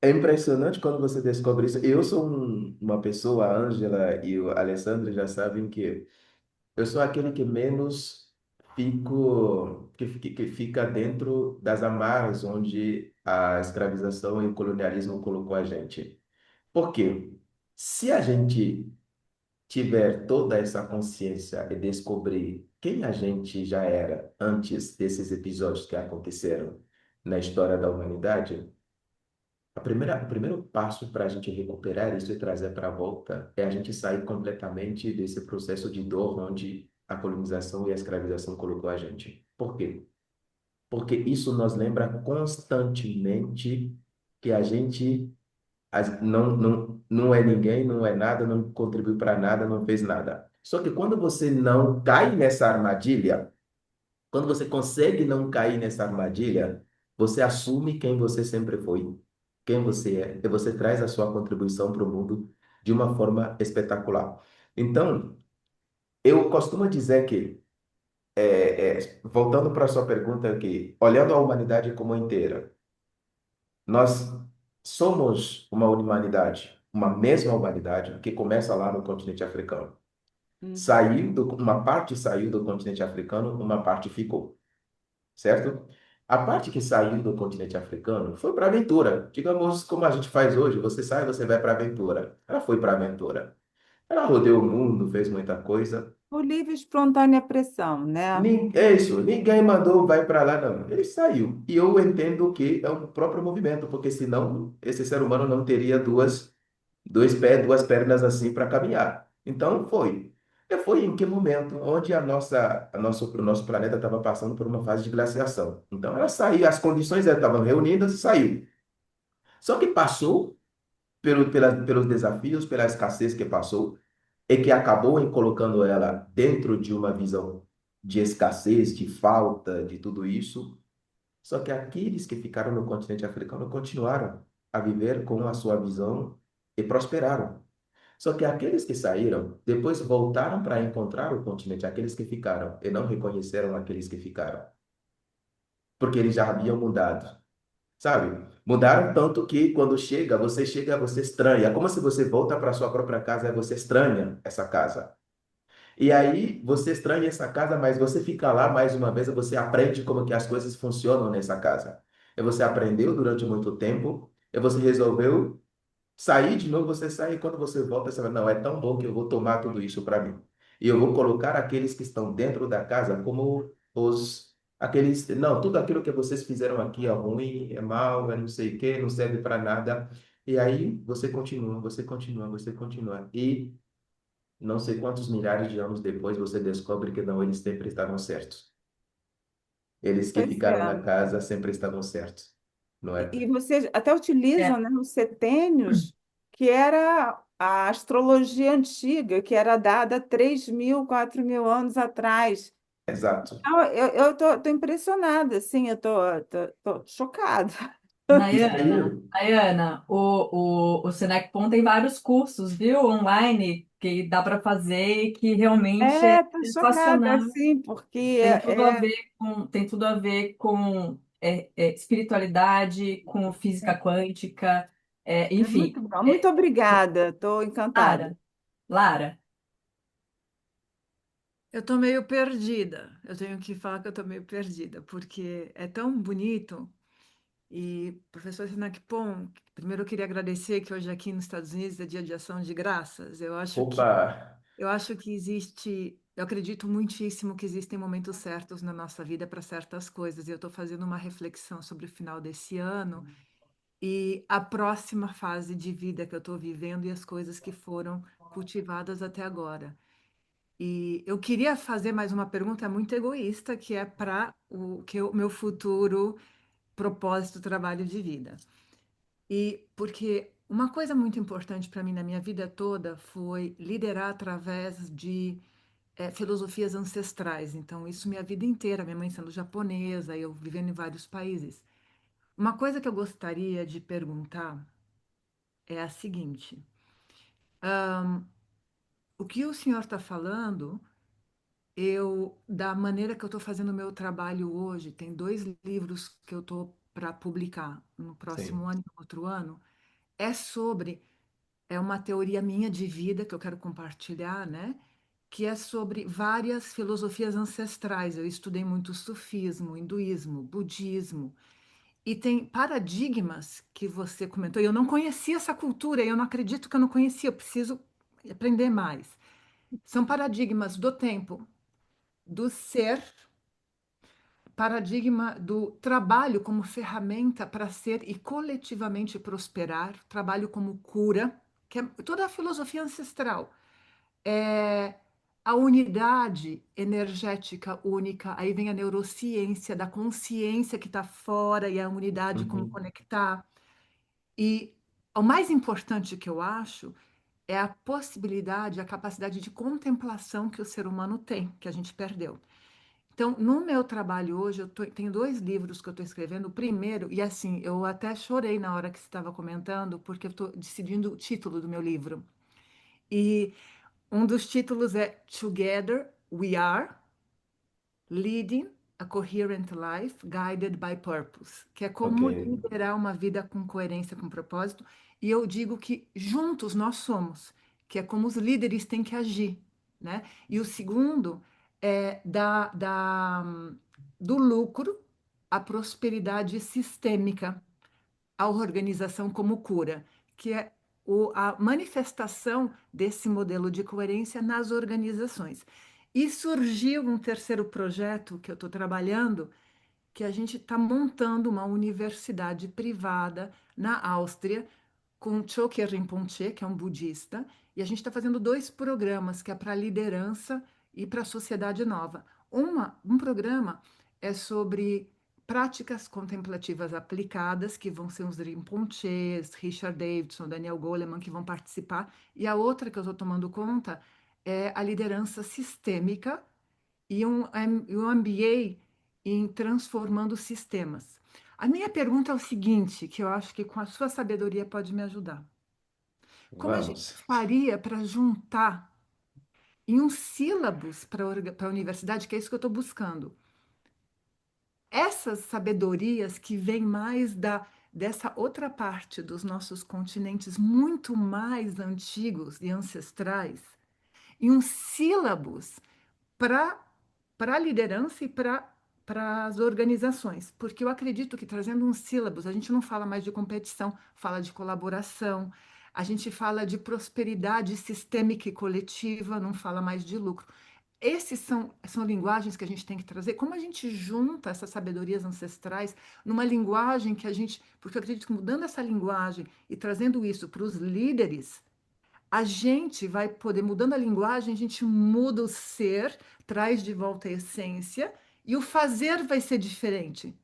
É impressionante quando você descobre isso. Eu sou uma pessoa, a Ângela e o Alessandro já sabem que eu sou aquele que menos que fica dentro das amarras onde a escravização e o colonialismo colocou a gente. Por quê? Se a gente tiver toda essa consciência e descobrir quem a gente já era antes desses episódios que aconteceram na história da humanidade, o primeiro passo para a gente recuperar isso e trazer para a volta é a gente sair completamente desse processo de dor onde a colonização e a escravização colocou a gente. Por quê? Porque isso nos lembra constantemente que a gente não é ninguém, não é nada, não contribuiu para nada, não fez nada. Só que quando você não cai nessa armadilha, quando você consegue não cair nessa armadilha, você assume quem você sempre foi, quem você é, e você traz a sua contribuição para o mundo de uma forma espetacular. Então, eu costumo dizer que, voltando para a sua pergunta aqui, olhando a humanidade como inteira, nós somos uma humanidade, uma mesma humanidade que começa lá no continente africano. Uhum. Uma parte saiu do continente africano, uma parte ficou, certo? A parte que saiu do continente africano foi para a aventura. Digamos como a gente faz hoje, você sai, você vai para a aventura. Ela foi para a aventura. Ela rodeou o mundo, fez muita coisa. Por livre e espontânea pressão, né? É isso, ninguém mandou vai para lá, não. Ele saiu. E eu entendo que é um próprio movimento, porque senão esse ser humano não teria dois pés, duas pernas assim para caminhar. Então foi. E foi em que momento? Onde o nosso planeta estava passando por uma fase de glaciação. Então ela saiu, as condições estavam reunidas e saiu. Só que passou pelos desafios, pela escassez que passou, e que acabou em colocando ela dentro de uma visão de escassez, de falta, de tudo isso. Só que aqueles que ficaram no continente africano continuaram a viver com a sua visão e prosperaram. Só que aqueles que saíram, depois voltaram para encontrar o continente, aqueles que ficaram, e não reconheceram aqueles que ficaram, porque eles já haviam mudado, sabe? Mudaram tanto que quando chega, você estranha. É como se você volta para sua própria casa e você estranha essa casa. E aí você estranha essa casa, mas você fica lá mais uma vez, e você aprende como que as coisas funcionam nessa casa. E você aprendeu durante muito tempo, e você resolveu sair de novo, você sai e quando você volta, você fala, não, é tão bom que eu vou tomar tudo isso para mim. E eu vou colocar aqueles que estão dentro da casa como não, tudo aquilo que vocês fizeram aqui é ruim, é mal, é não sei o quê, não serve para nada. E aí você continua, você continua, você continua. E não sei quantos milhares de anos depois você descobre que não, eles sempre estavam certos. Eles que Pois ficaram na é. casa sempre estavam certos, não é? E vocês até utilizam, É. né, os setênios, que era a astrologia antiga, que era dada 3.000, 4.000 anos atrás. Exato. Não, eu tô impressionada, assim, tô chocada. E saiu. Nayana, o Senecpon tem vários cursos, viu, online, que dá para fazer e que realmente é Tô chocada, sensacional. assim, porque Tem tudo a ver com espiritualidade, com física quântica, é muito enfim. bom. Muito obrigada, estou encantada. Lara, Lara, Eu estou meio perdida. Eu tenho que falar que eu estou meio perdida, porque é tão bonito. E, professor Sinakpon, primeiro eu queria agradecer que hoje aqui nos Estados Unidos é Dia de Ação de Graças. Opa! Eu acho que existe, eu acredito muitíssimo que existem momentos certos na nossa vida para certas coisas. E eu estou fazendo uma reflexão sobre o final desse ano e a próxima fase de vida que eu estou vivendo e as coisas que foram cultivadas até agora. E eu queria fazer mais uma pergunta muito egoísta, que é para o meu futuro propósito, trabalho de vida. E porque uma coisa muito importante para mim na minha vida toda foi liderar através de filosofias ancestrais. Então, isso minha vida inteira, minha mãe sendo japonesa, eu vivendo em vários países. Uma coisa que eu gostaria de perguntar é a seguinte: o que o senhor está falando, da maneira que eu estou fazendo o meu trabalho hoje, tem 2 livros que eu estou para publicar no próximo Sim. ano e no outro ano, é sobre é uma teoria minha de vida que eu quero compartilhar, né? Que é sobre várias filosofias ancestrais. Eu estudei muito sufismo, hinduísmo, budismo, e tem paradigmas que você comentou. E eu não conhecia essa cultura, e eu não acredito que eu não conhecia, eu preciso aprender mais. São paradigmas do tempo, do ser, paradigma do trabalho como ferramenta para ser e coletivamente prosperar, trabalho como cura, que é toda a filosofia ancestral. É a unidade energética única, aí vem a neurociência da consciência que está fora e a unidade como Uhum. conectar. E o mais importante que eu acho é a possibilidade, a capacidade de contemplação que o ser humano tem, que a gente perdeu. Então, no meu trabalho hoje, tenho 2 livros que eu estou escrevendo. O primeiro, e assim, eu até chorei na hora que você estava comentando, porque eu estou decidindo o título do meu livro. E um dos títulos é Together We Are, Leading a Coherent Life Guided by Purpose, que é Ok. como liderar uma vida com coerência, com propósito. E eu digo que juntos nós somos, que é como os líderes têm que agir, né? E o segundo é do lucro à prosperidade sistêmica, a organização como cura, que é a manifestação desse modelo de coerência nas organizações. E surgiu um terceiro projeto que eu estou trabalhando, que a gente está montando uma universidade privada na Áustria, com Chogyam Rinpoche, que é um budista, e a gente está fazendo 2 programas, que é para liderança e para a sociedade nova. Um programa é sobre práticas contemplativas aplicadas, que vão ser os Rinpoches, Richard Davidson, Daniel Goleman, que vão participar, e a outra que eu estou tomando conta é a liderança sistêmica e um MBA em transformando sistemas. A minha pergunta é o seguinte, que eu acho que com a sua sabedoria pode me ajudar. Como a gente Vamos. faria para juntar em um sílabus para a universidade, que é isso que eu estou buscando, essas sabedorias que vêm mais dessa outra parte dos nossos continentes muito mais antigos e ancestrais, em um sílabus para a liderança e para as organizações, porque eu acredito que trazendo um sílabus, a gente não fala mais de competição, fala de colaboração, a gente fala de prosperidade sistêmica e coletiva, não fala mais de lucro. Esses são linguagens que a gente tem que trazer. Como a gente junta essas sabedorias ancestrais numa linguagem que a gente. Porque eu acredito que mudando essa linguagem e trazendo isso para os líderes, a gente vai poder, mudando a linguagem, a gente muda o ser, traz de volta a essência, e o fazer vai ser diferente.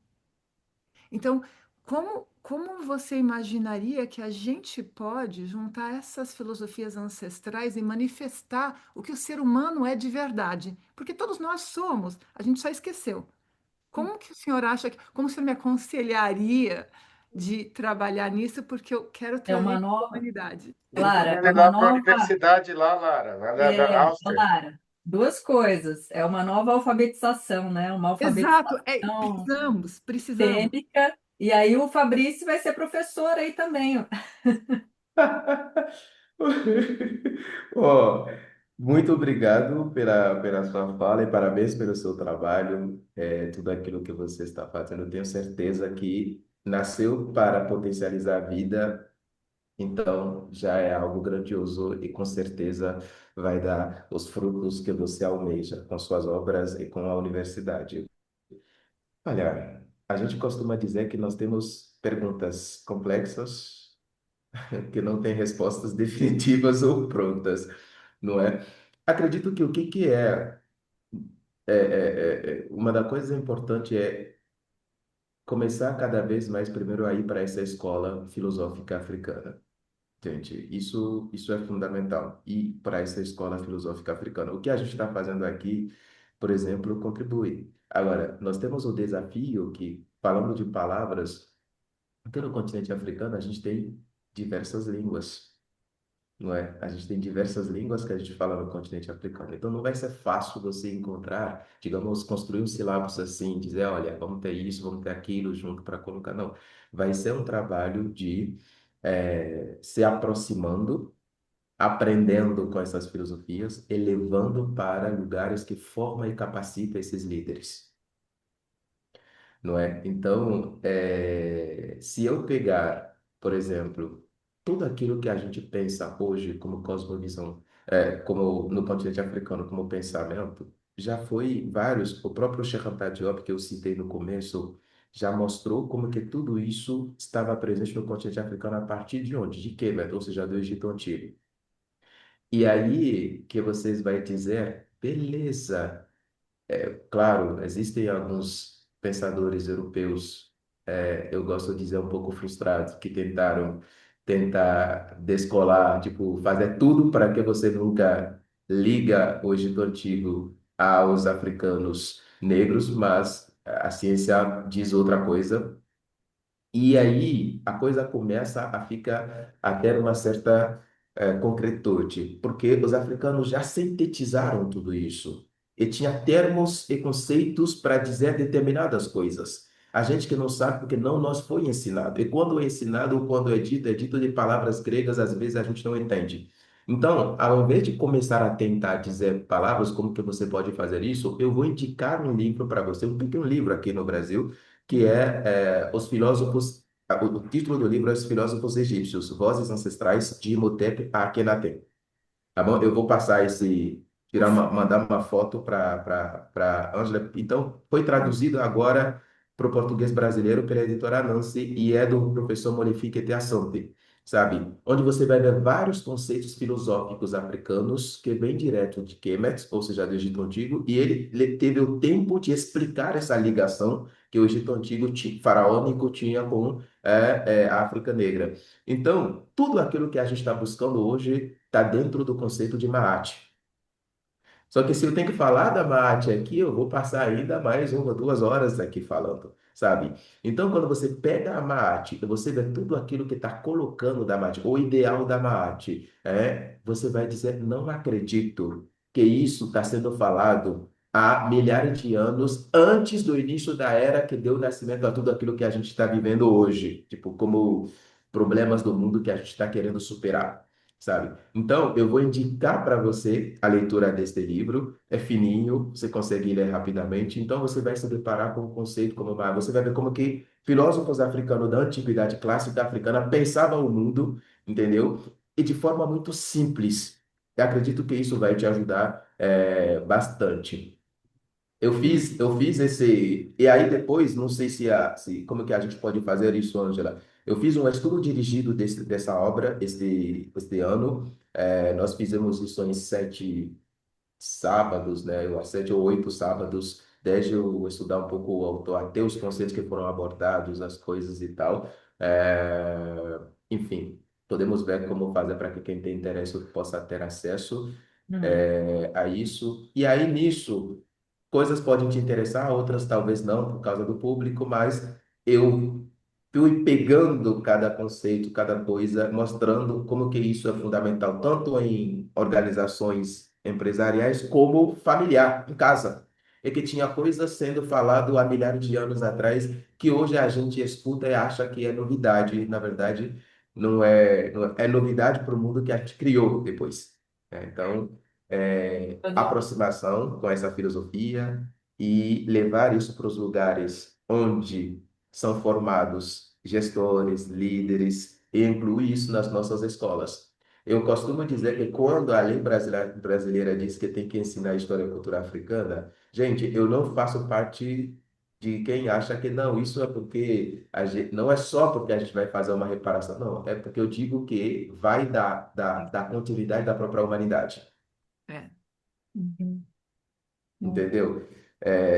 Então, como você imaginaria que a gente pode juntar essas filosofias ancestrais e manifestar o que o ser humano é de verdade? Porque todos nós somos, a gente só esqueceu. Como que o senhor acha como o senhor me aconselharia de trabalhar nisso? Porque eu quero É trazer uma isso para a nova, humanidade. Lara, é Ele uma lá para a nova, universidade lá, Lara, lá da Áustria. Lara, 2 coisas. É uma nova alfabetização, né? Uma Exato, alfabetização precisamos. sistêmica. E aí o Fabrício vai ser professor aí também. Ó, Muito obrigado pela sua fala e parabéns pelo seu trabalho, tudo aquilo que você está fazendo. Eu tenho certeza que nasceu para potencializar a vida, então já é algo grandioso e com certeza vai dar os frutos que você almeja com suas obras e com a universidade. Olha, a gente costuma dizer que nós temos perguntas complexas que não têm respostas definitivas ou prontas, não é? Acredito que o que que uma das coisas importantes é começar cada vez mais primeiro a ir para essa escola filosófica africana. Gente, isso é fundamental. Ir para essa escola filosófica africana. O que a gente está fazendo aqui, por exemplo, contribui. Agora, nós temos o desafio que, falando de palavras, aqui no continente africano a gente tem diversas línguas. Não é? A gente tem diversas línguas que a gente fala no continente africano. Então, não vai ser fácil você encontrar, digamos, construir um sílabus assim, dizer, olha, vamos ter isso, vamos ter aquilo junto para colocar. Não. Vai ser um trabalho de se aproximando, aprendendo com essas filosofias, elevando para lugares que formam e capacitam esses líderes, não é? Então, se eu pegar, por exemplo, tudo aquilo que a gente pensa hoje como cosmovisão, como no continente africano, como pensamento, já foi vários, o próprio Cheikh Anta Diop, que eu citei no começo, já mostrou como que tudo isso estava presente no continente africano a partir de onde? De Kemet, ou seja, do Egito Antigo. E aí que vocês vai dizer, beleza, claro, existem alguns pensadores europeus, eu gosto de dizer um pouco frustrados, que tentaram tentar descolar, tipo, fazer tudo para que você nunca liga o Egito Antigo aos africanos negros, mas a ciência diz outra coisa. E aí a coisa começa a ficar a ter uma certa concretude, porque os africanos já sintetizaram tudo isso e tinha termos e conceitos para dizer determinadas coisas. A gente que não sabe porque não nos foi ensinado. E quando é ensinado, ou quando é dito de palavras gregas, às vezes a gente não entende. Então, ao invés de começar a tentar dizer palavras, como que você pode fazer isso, eu vou indicar um livro para você, um pequeno livro aqui no Brasil, que Os Filósofos, o título do livro é Os Filósofos Egípcios, Vozes Ancestrais de Imhotep a Akhenaten. Tá bom? Eu vou passar mandar uma foto para Ângela. Então, foi traduzido agora para o português brasileiro pela editora Nancy e é do professor Modifique Assante, sabe? Onde você vai ver vários conceitos filosóficos africanos que vêm direto de Kemet, ou seja, do Egito Antigo, e ele teve o tempo de explicar essa ligação que o Egito Antigo faraônico tinha com a África Negra. Então, tudo aquilo que a gente está buscando hoje está dentro do conceito de Maat. Só que se eu tenho que falar da Maat aqui, eu vou passar ainda mais 1 ou 2 horas aqui falando, sabe? Então, quando você pega a Maat e você vê tudo aquilo que está colocando da Maat, o ideal da Maat, você vai dizer, não acredito que isso está sendo falado há milhares de anos antes do início da era que deu nascimento a tudo aquilo que a gente está vivendo hoje, tipo, como problemas do mundo que a gente está querendo superar, sabe? Então, eu vou indicar para você a leitura deste livro. É fininho, você consegue ler rapidamente. Então, você vai se deparar com um conceito como você vai ver como que filósofos africanos da antiguidade clássica africana pensavam o mundo, entendeu? E de forma muito simples. Eu acredito que isso vai te ajudar bastante. Eu fiz esse. E aí depois, não sei como que a gente pode fazer isso, Ângela. Eu fiz um estudo dirigido dessa obra este ano. Nós fizemos isso em 7 sábados, né? 7 ou 8 sábados, desde eu estudar um pouco o autor, até os conceitos que foram abordados, as coisas e tal. Enfim, podemos ver como fazer para que quem tem interesse possa ter acesso Uhum. a isso. E aí, nisso, coisas podem te interessar, outras talvez não, por causa do público, mas eu fui pegando cada conceito, cada coisa, mostrando como que isso é fundamental, tanto em organizações empresariais como familiar, em casa. E que tinha coisas sendo falado há milhares de anos atrás que hoje a gente escuta e acha que é novidade. Na verdade, não é novidade para o mundo que a gente criou depois. Então, aproximação com essa filosofia e levar isso para os lugares onde são formados gestores, líderes, e incluir isso nas nossas escolas. Eu costumo dizer que quando a lei brasileira diz que tem que ensinar a história e cultura africana, gente, eu não faço parte de quem acha que não, isso é porque não é só porque a gente vai fazer uma reparação, não, é porque eu digo que vai dar continuidade da própria humanidade. É. Uhum. Entendeu?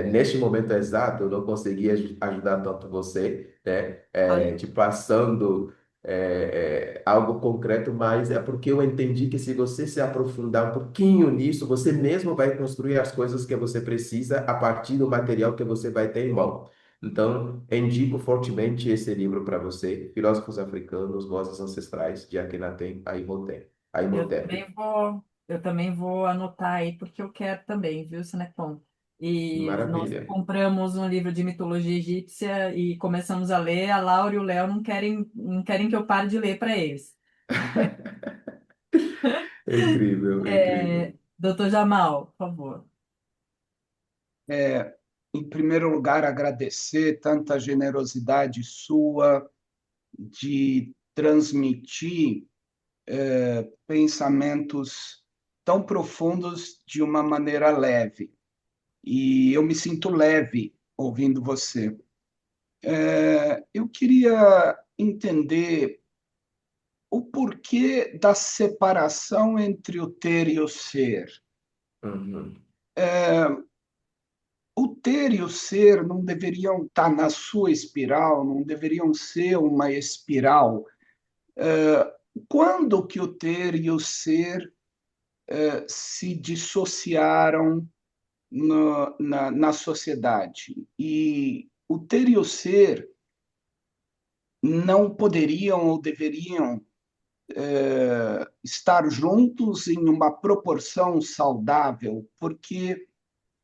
Neste momento exato, eu não consegui ajudar tanto você, né? Olha, Te passando algo concreto, mas é porque eu entendi que se você se aprofundar um pouquinho nisso, você mesmo vai construir as coisas que você precisa a partir do material que você vai ter em mão. Então, indico fortemente esse livro para você, Filósofos Africanos, Vozes Ancestrais, de Akhenaten a Imhotep. eu também vou anotar aí, porque eu quero também, viu, Senecom? E nós Maravilha. compramos um livro de mitologia egípcia e começamos a ler. A Laura e o Léo não querem que eu pare de ler para eles. É incrível, é incrível. Doutor Jamal, por favor. É, em primeiro lugar, agradecer tanta generosidade sua de transmitir pensamentos tão profundos de uma maneira leve. E eu me sinto leve ouvindo você. Eu queria entender o porquê da separação entre o ter e o ser. Uhum. O ter e o ser não deveriam estar na sua espiral, não deveriam ser uma espiral. Quando que o ter e o ser se dissociaram na sociedade? E o ter e o ser não poderiam ou deveriam estar juntos em uma proporção saudável, porque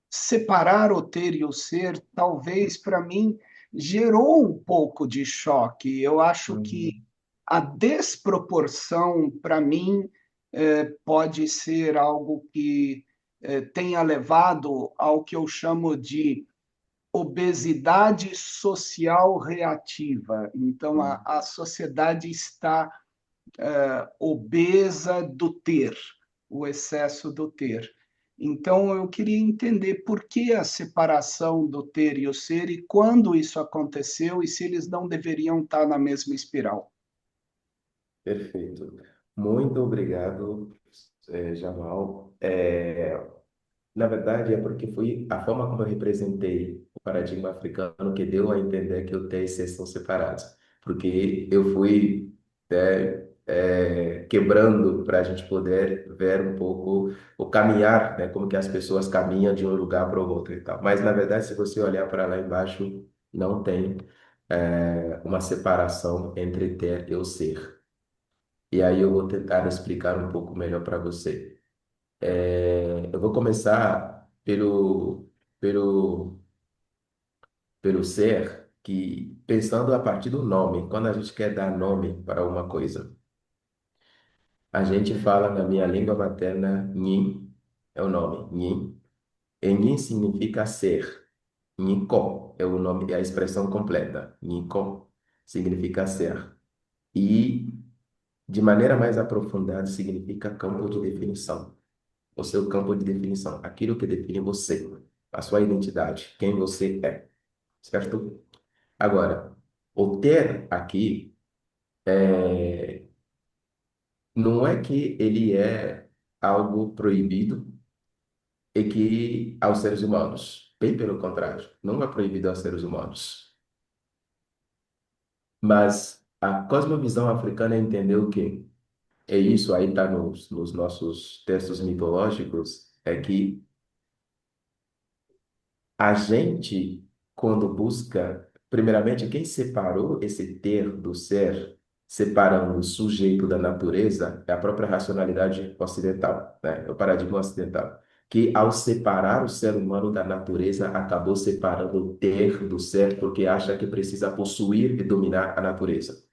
separar o ter e o ser, talvez para mim, gerou um pouco de choque. Eu acho que Uhum. a desproporção, para mim, pode ser algo que tenha levado ao que eu chamo de obesidade social reativa. Então, Uhum. a sociedade está obesa do ter, o excesso do ter. Então, eu queria entender por que a separação do ter e o ser e quando isso aconteceu e se eles não deveriam estar na mesma espiral. Perfeito. Muito obrigado, Jamal. Na verdade, é porque foi a forma como eu representei o paradigma africano que deu a entender que o T e o C são separados. Porque eu fui quebrando para a gente poder ver um pouco o caminhar, né, como que as pessoas caminham de um lugar para o outro e tal. Mas, na verdade, se você olhar para lá embaixo, não tem uma separação entre ter e o ser. E aí eu vou tentar explicar um pouco melhor para você. Eu vou começar pelo, pelo ser, que pensando a partir do nome, quando a gente quer dar nome para uma coisa, a gente fala na minha língua materna, Nhin, é o nome, Nhin. E Nhin significa ser. Nhinco é o nome, é a expressão completa. Nhinco significa ser. E, de maneira mais aprofundada, significa campo de definição. O seu campo de definição, aquilo que define você, a sua identidade, quem você é, certo? Agora, o ter aqui não é que ele é algo proibido e que aos seres humanos, bem pelo contrário, não é proibido aos seres humanos. Mas a cosmovisão africana entendeu que, e isso aí está nos nossos textos mitológicos, é que a gente, quando busca, primeiramente, quem separou esse ter do ser, separando o sujeito da natureza, é a própria racionalidade ocidental, né? É o paradigma ocidental, que ao separar o ser humano da natureza, acabou separando o ter do ser, porque acha que precisa possuir e dominar a natureza.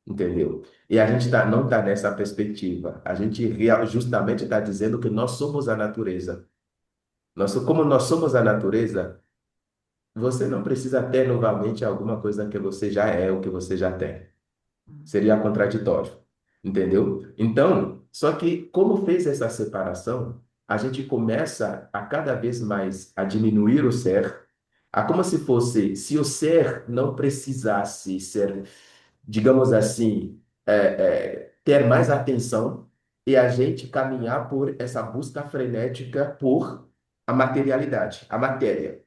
entendeu? E a gente não está nessa perspectiva. A gente justamente está dizendo que nós somos a natureza. Como nós somos a natureza, você não precisa ter novamente alguma coisa que você já é ou que você já tem. Seria contraditório, entendeu? Então, só que como fez essa separação, a gente começa a cada vez mais a diminuir o ser, a como se fosse, se o ser não precisasse ser, digamos assim, ter mais atenção e a gente caminhar por essa busca frenética por a materialidade, a matéria.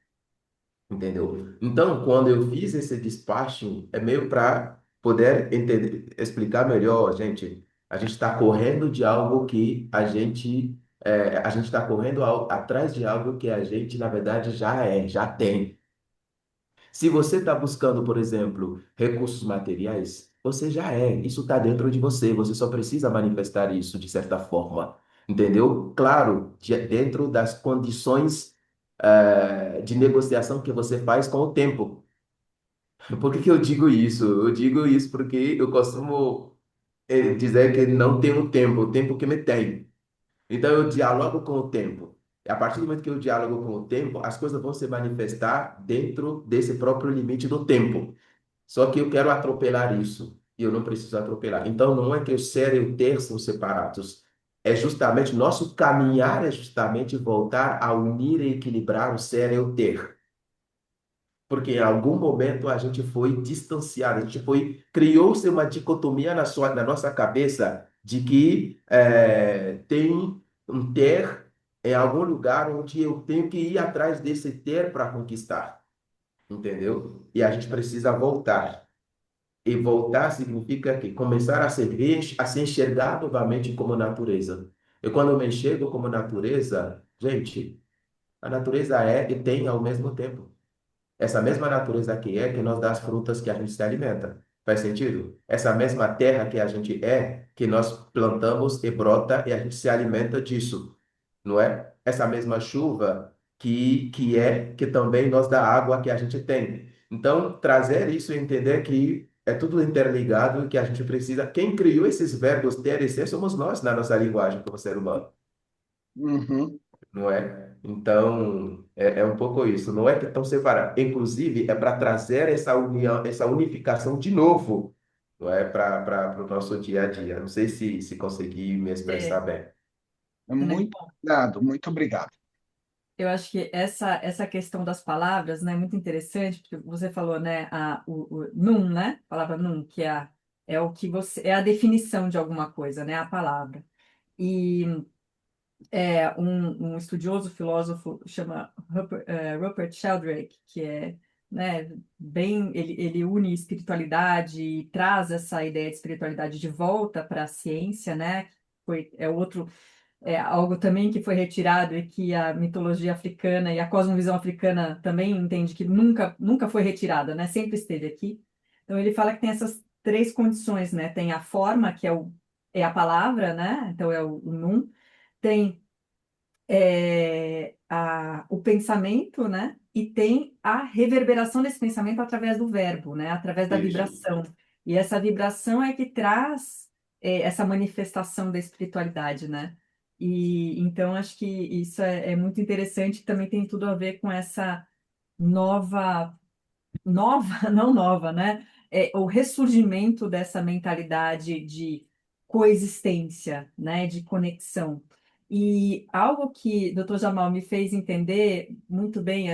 Entendeu? Então, quando eu fiz esse despacho, é meio para poder entender, explicar melhor, gente. A gente está correndo de algo que a gente está correndo atrás de algo que a gente, na verdade, já tem. Se você está buscando, por exemplo, recursos materiais, você já é. Isso está dentro de você. Você só precisa manifestar isso de certa forma. Entendeu? Claro, dentro das condições, de negociação que você faz com o tempo. Por que que eu digo isso? Eu digo isso porque eu costumo dizer que não tenho tempo, o tempo que me tem. Então eu dialogo com o tempo. E a partir do momento que eu dialogo com o tempo, as coisas vão se manifestar dentro desse próprio limite do tempo. Só que eu quero atropelar isso e eu não preciso atropelar. Então não é que o ser e o ter são separados. É justamente nosso caminhar é justamente voltar a unir e equilibrar o ser e o ter. Porque em algum momento a gente foi distanciado, a gente criou-se uma dicotomia na nossa cabeça de que tem um ter em algum lugar onde eu tenho que ir atrás desse ter para conquistar, entendeu? E a gente precisa voltar. E voltar significa que começar a se enxergar novamente como natureza. E quando eu me enxergo como natureza, gente, a natureza é e tem ao mesmo tempo. Essa mesma natureza que nos dá as frutas que a gente se alimenta. Faz sentido? Essa mesma terra que a gente que nós plantamos e brota e a gente se alimenta disso, não é? Essa mesma chuva que também nos dá água que a gente tem. Então, trazer isso e entender que é tudo interligado e que a gente precisa. Quem criou esses verbos ter e ser somos nós na nossa linguagem como ser humano, Uhum. não é? Então, é um pouco isso. Não é que estão separados. Inclusive, é para trazer essa união, essa unificação de novo, não é? Para o nosso dia a dia. Não sei se consegui me expressar É, bem. né? Muito obrigado, muito obrigado. Eu acho que essa questão das palavras, né, é muito interessante, porque você falou, né, o num, né, a palavra num, que é o que você, é a definição de alguma coisa, né, a palavra. E um estudioso filósofo chama Rupert Sheldrake, que é, né, ele une espiritualidade e traz essa ideia de espiritualidade de volta para a ciência, né, é algo também que foi retirado e que a mitologia africana e a cosmovisão africana também entende que nunca foi retirada, né? Sempre esteve aqui. Então ele fala que tem essas três condições, né? Tem a forma, que é a palavra, né? Então é o num. Tem o pensamento, né? E tem a reverberação desse pensamento através do verbo, né? Através da Isso. vibração. E essa vibração é que traz essa manifestação da espiritualidade, né? E então acho que isso é muito interessante, também tem tudo a ver com essa nova, não nova, né? O ressurgimento dessa mentalidade de coexistência, né? De conexão. E algo que o Dr. Jamal me fez entender muito bem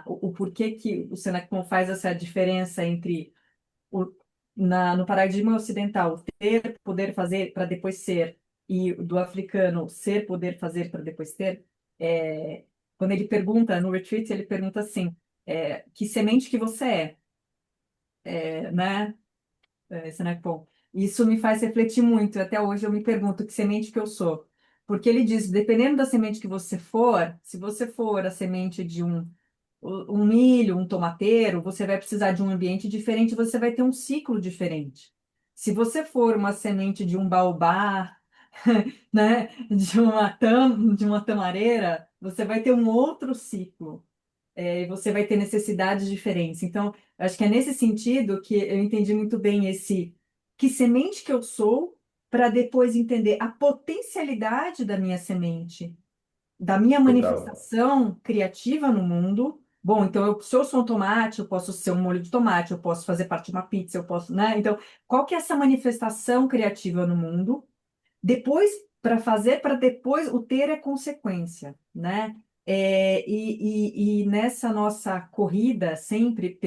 o porquê que o Senacom faz essa diferença entre o, no paradigma ocidental ter, poder fazer para depois ser, e do africano ser, poder fazer para depois ter, quando ele pergunta no retreat, ele pergunta assim, que semente que você né? Senecom. Isso me faz refletir muito. Até hoje eu me pergunto que semente que eu sou. Porque ele diz, dependendo da semente que você for, se você for a semente de um milho, um tomateiro, você vai precisar de um ambiente diferente, você vai ter um ciclo diferente. Se você for uma semente de um baobá, né, de uma tamareira, você vai ter um outro ciclo. E você vai ter necessidades diferentes. Então, acho que é nesse sentido que eu entendi muito bem esse. que semente que eu sou, para depois entender a potencialidade da minha semente, da minha Total. manifestação criativa no mundo. Bom, então se eu sou um tomate, eu posso ser um molho de tomate, eu posso fazer parte de uma pizza, eu posso, né? Então, qual que é essa manifestação criativa no mundo? Depois, para fazer, para depois o ter é consequência, né? E nessa nossa corrida sempre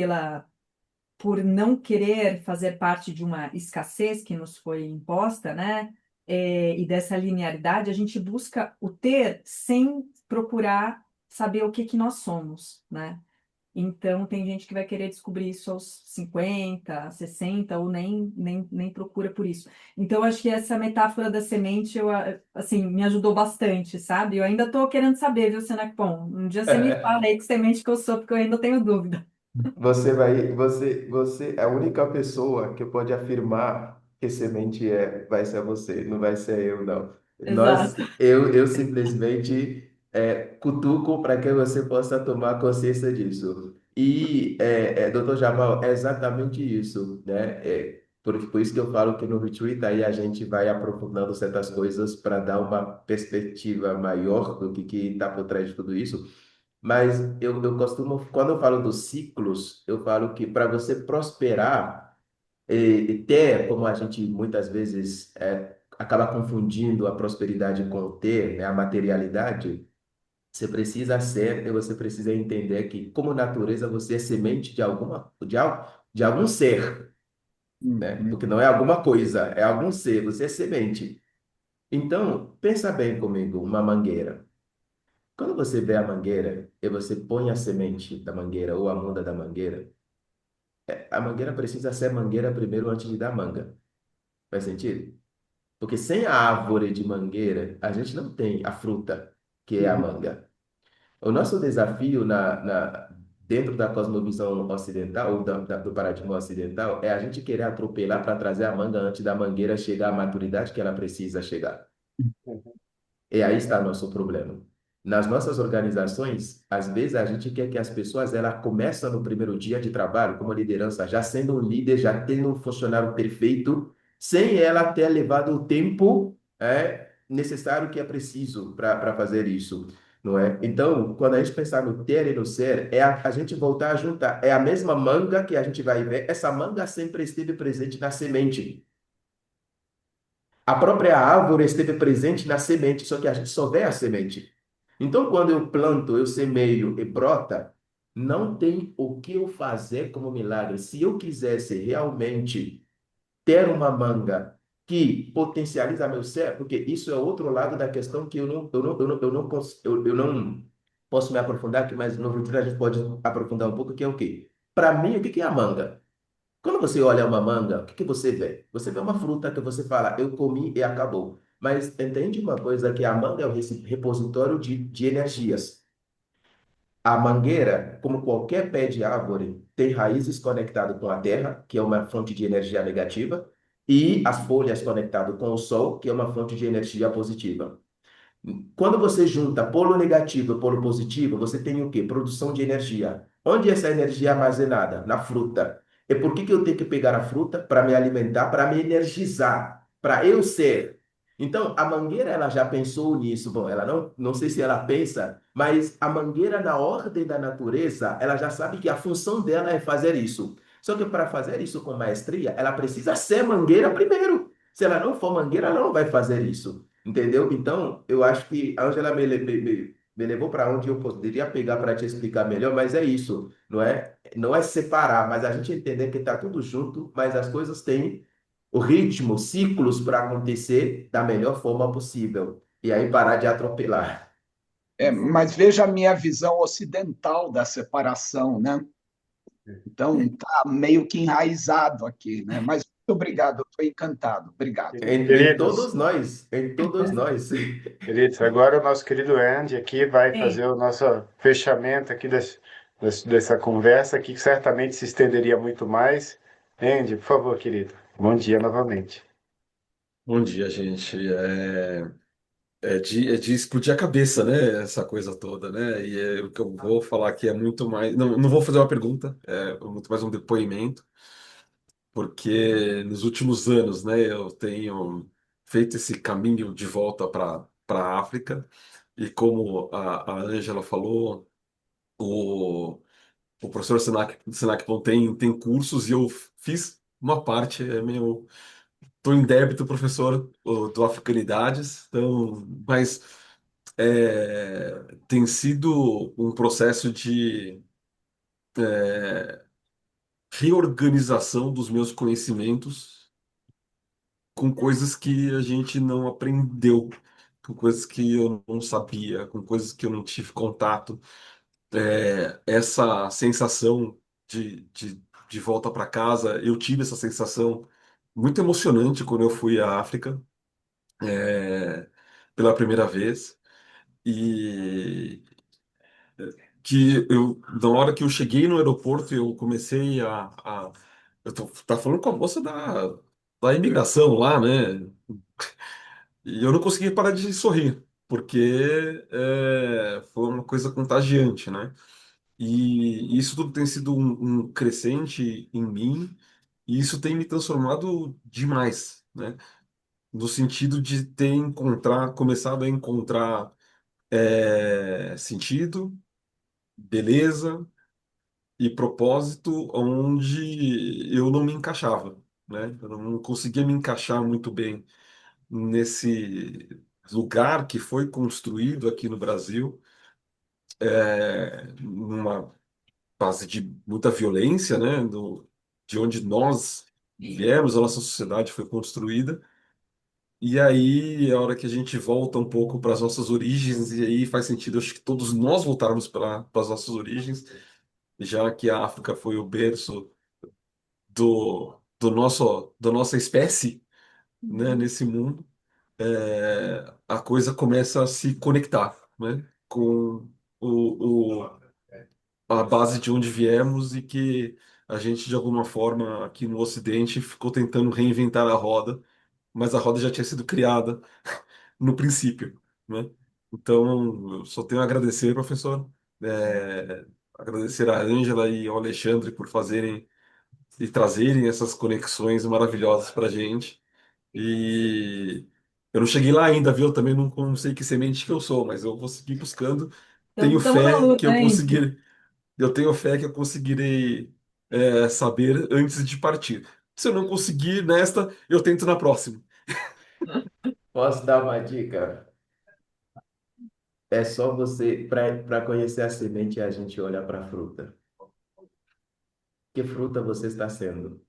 por não querer fazer parte de uma escassez que nos foi imposta, né? E dessa linearidade, a gente busca o ter sem procurar saber o que que nós somos, né? Então, tem gente que vai querer descobrir isso aos 50, 60, ou nem procura por isso. Então, acho que essa metáfora da semente, assim, me ajudou bastante, sabe? Eu ainda estou querendo saber, viu, Senacpon? Um dia você me fala aí que semente que eu sou, porque eu ainda tenho dúvida. Você é a única pessoa que pode afirmar que semente vai ser você, não vai ser eu, não. Exato. Eu simplesmente cutuco para que você possa tomar consciência disso. E, Dr. Jamal, é exatamente isso, né? Por isso que eu falo que no Retreat aí a gente vai aprofundando certas coisas para dar uma perspectiva maior do que está por trás de tudo isso. Mas eu costumo, quando eu falo dos ciclos, eu falo que para você prosperar, e ter, como a gente muitas vezes acaba confundindo a prosperidade com o ter, né, a materialidade, você precisa ser e você precisa entender que, como natureza, você é semente de algum ser, né? Uhum. Porque não é alguma coisa, é algum ser, você é semente. Então, pensa bem comigo, uma mangueira. Quando você vê a mangueira e você põe a semente da mangueira ou a muda da mangueira, a mangueira precisa ser mangueira primeiro antes de dar manga. Faz sentido? Porque sem a árvore de mangueira, a gente não tem a fruta, que é a Uhum. manga. O nosso desafio dentro da cosmovisão ocidental, ou do paradigma ocidental, é a gente querer atropelar para trazer a manga antes da mangueira chegar à maturidade que ela precisa chegar. E aí está nosso problema. Nas nossas organizações, às vezes a gente quer que as pessoas ela começam no primeiro dia de trabalho como liderança, já sendo um líder, já tendo um funcionário perfeito, sem ela ter levado o tempo necessário que é preciso para fazer isso, não é? Então, quando a gente pensar no ter e no ser, é a gente voltar a juntar. É a mesma manga que a gente vai ver. Essa manga sempre esteve presente na semente. A própria árvore esteve presente na semente, só que a gente só vê a semente. Então, quando eu planto, eu semeio e brota, não tem o que eu fazer como milagre. Se eu quisesse realmente ter uma manga que potencializa meu ser, porque isso é outro lado da questão que eu não posso me aprofundar aqui, mas no futuro a gente pode aprofundar um pouco, que é o quê? Para mim, o que que é a manga? Quando você olha uma manga, o que que você vê? Você vê uma fruta que você fala, eu comi e acabou. Mas entende uma coisa, que a manga é o repositório de energias. A mangueira, como qualquer pé de árvore, tem raízes conectadas com a terra, que é uma fonte de energia negativa, e as folhas conectadas com o sol, que é uma fonte de energia positiva. Quando você junta polo negativo e polo positivo, você tem o quê? Produção de energia. Onde essa energia é armazenada? Na fruta. E por que que eu tenho que pegar a fruta? Para me alimentar, para me energizar, para eu ser. Então, a mangueira, ela já pensou nisso. Bom, ela não sei se ela pensa, mas a mangueira, na ordem da natureza, ela já sabe que a função dela é fazer isso. Só que para fazer isso com maestria, ela precisa ser mangueira primeiro. Se ela não for mangueira, ela não vai fazer isso. Entendeu? Então, eu acho que a Angela me levou para onde eu poderia pegar para te explicar melhor, mas é isso, não é? Não é separar, mas a gente entender que está tudo junto, mas as coisas têm o ritmo, ciclos para acontecer da melhor forma possível. E aí parar de atropelar. Mas veja a minha visão ocidental da separação, né? Então, está meio que enraizado aqui, né? Mas muito obrigado, eu estou encantado. Obrigado. Em Queridos, todos nós, em todos nós. queridos, agora o nosso querido Andy aqui vai Sim. fazer o nosso fechamento aqui dessa conversa aqui, que certamente se estenderia muito mais. Andy, por favor, querido. Bom dia novamente. Bom dia, gente. É de explodir a cabeça, né? Essa coisa toda, né? E o que eu vou falar aqui é muito mais. Não vou fazer uma pergunta, é muito mais um depoimento. porque nos últimos anos, né, eu tenho feito esse caminho de volta para a África, e como a Ângela falou, o professor Senacpon tem cursos e eu fiz uma parte, estou em débito, professor do Africanidades, então, mas tem sido um processo de reorganização dos meus conhecimentos com coisas que a gente não aprendeu, com coisas que eu não sabia, com coisas que eu não tive contato. Essa sensação de volta para casa, eu tive essa sensação muito emocionante quando eu fui à África, pela primeira vez. E na hora que eu cheguei no aeroporto, eu comecei tá falando com a moça da imigração lá, né? E eu não conseguia parar de sorrir, porque foi uma coisa contagiante, né? E isso tudo tem sido um crescente em mim, e isso tem me transformado demais, né? No sentido de começado a encontrar sentido, beleza e propósito onde eu não me encaixava, né? Eu não conseguia me encaixar muito bem nesse lugar que foi construído aqui no Brasil, numa base de muita violência, né? De onde nós viemos, a nossa sociedade foi construída. E aí, a hora que a gente volta um pouco para as nossas origens, e aí faz sentido, acho que todos nós voltarmos para as nossas origens, já que a África foi o berço da nossa espécie, né, nesse mundo, a coisa começa a se conectar, né, com o, a base de onde viemos e que a gente, de alguma forma, aqui no Ocidente, ficou tentando reinventar a roda, mas a roda já tinha sido criada no princípio, né? Então, eu só tenho a agradecer, professor, agradecer a Ângela e ao Alexandre por fazerem e trazerem essas conexões maravilhosas para a gente. E eu não cheguei lá ainda, viu? Eu também não sei que semente que eu sou, mas eu vou seguir buscando. Então, Tenho estamos na fé que luta, eu hein? conseguirei. Eu tenho fé que eu conseguirei saber antes de partir. Se eu não conseguir nesta, eu tento na próxima. Posso dar uma dica? É só você, para conhecer a semente, a gente olha para a fruta. Que fruta você está sendo?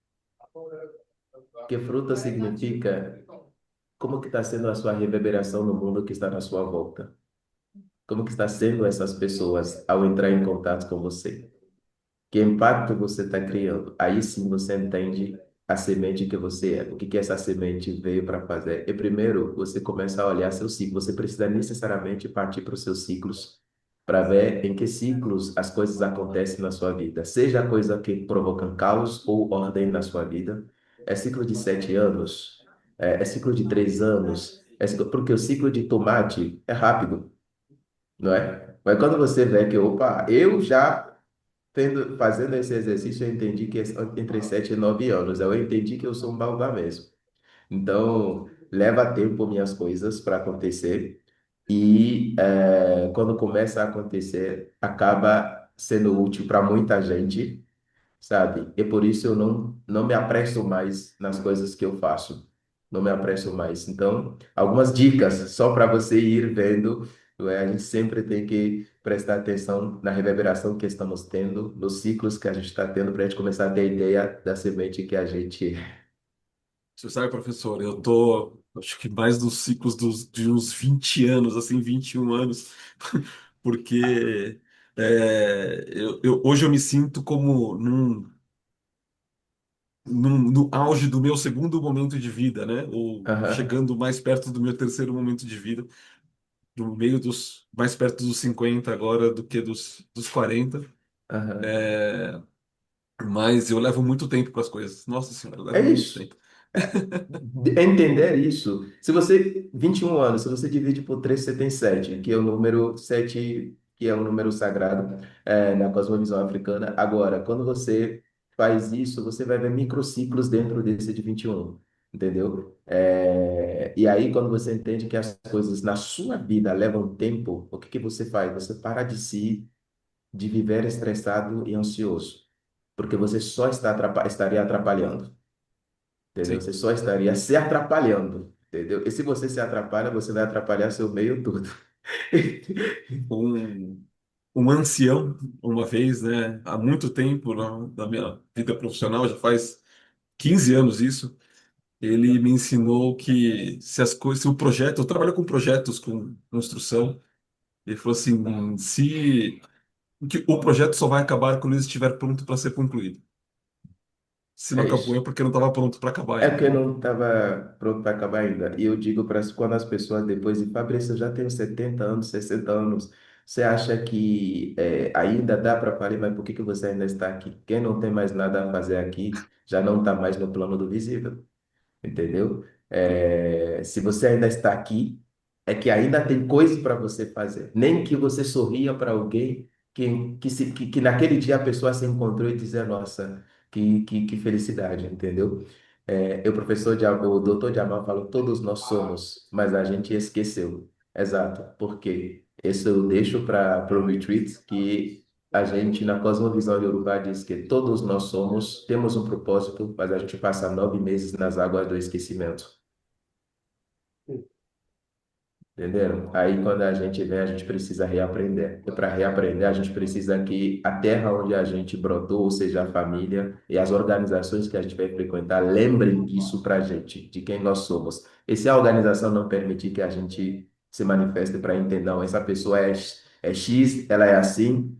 Que fruta significa como que está sendo a sua reverberação no mundo que está na sua volta? Como que está sendo essas pessoas ao entrar em contato com você? Que impacto você está criando? Aí sim você entende a semente que você é. O que que essa semente veio para fazer? E primeiro você começa a olhar seu ciclo. Você precisa necessariamente partir para os seus ciclos para ver em que ciclos as coisas acontecem na sua vida. Seja a coisa que provoca caos ou ordem na sua vida. É ciclo de 7 anos? É ciclo de 3 anos? Porque o ciclo de tomate é rápido, não é? Mas quando você vê que, opa, eu já fazendo esse exercício, eu entendi que é entre 7 e 9 anos. Eu entendi que eu sou um baobá mesmo. Então, leva tempo minhas coisas para acontecer. E quando começa a acontecer, acaba sendo útil para muita gente, sabe? E por isso eu não me apresso mais nas coisas que eu faço. Não me apresso mais. Então, algumas dicas só para você ir vendo, não é? A gente sempre tem que prestar atenção na reverberação que estamos tendo, nos ciclos que a gente está tendo, para a gente começar a ter ideia da semente que a gente é. Você sabe, professor, eu tô, acho que mais nos ciclos de uns 20 anos, assim, 21 anos, porque hoje eu me sinto como no auge do meu segundo momento de vida, né? Ou Aham, chegando mais perto do meu terceiro momento de vida, no meio mais perto dos 50 agora do que dos 40. aham. Mas eu levo muito tempo para as coisas. Nossa senhora, eu É levo muito isso. tempo. Entender isso. Se você, 21 anos, se você divide por 3 você tem 7, que é o número 7, que é um número sagrado na cosmovisão africana. Agora, quando você faz isso, você vai ver microciclos dentro desse de 21, entendeu? E aí, quando você entende que as coisas na sua vida levam tempo, o que que você faz? Você para de viver estressado e ansioso, porque você só estaria atrapalhando, entendeu? Sim. Você só estaria se atrapalhando, entendeu? E se você se atrapalha, você vai atrapalhar seu meio todo. Um, um ancião, uma vez, né, há muito tempo na minha vida profissional, já faz 15 anos isso, ele me ensinou que se as coisas, se o projeto, eu trabalho com projetos, com construção, ele falou assim, se que o projeto só vai acabar quando ele estiver pronto para ser concluído. Se não É acabou é isso. porque não estava pronto para acabar É ainda. porque não estava pronto para acabar ainda. E eu digo para quando as pessoas depois dizem, Fabrício, eu já tenho 70 anos, 60 anos, você acha que ainda dá para parar, mas por que que você ainda está aqui? Quem não tem mais nada a fazer aqui já não está mais no plano do visível, entendeu? Se você ainda está aqui, é que ainda tem coisa para você fazer. Nem que você sorria para alguém que naquele dia a pessoa se encontrou e dizer, nossa, que felicidade, entendeu? O professor o doutor Jamal falou, todos nós somos, mas a gente esqueceu. Exato, porque isso eu deixo para o retreat, que a gente, na Cosmovisão Yorubá, diz que todos nós somos, temos um propósito, mas a gente passa 9 meses nas águas do esquecimento. Entenderam? Aí, quando a gente vem, a gente precisa reaprender. E para reaprender, a gente precisa que a terra onde a gente brotou, ou seja, a família e as organizações que a gente vai frequentar, lembrem disso para a gente, de quem nós somos. E se a organização não permitir que a gente se manifeste para entender, não, essa pessoa é X, ela é assim,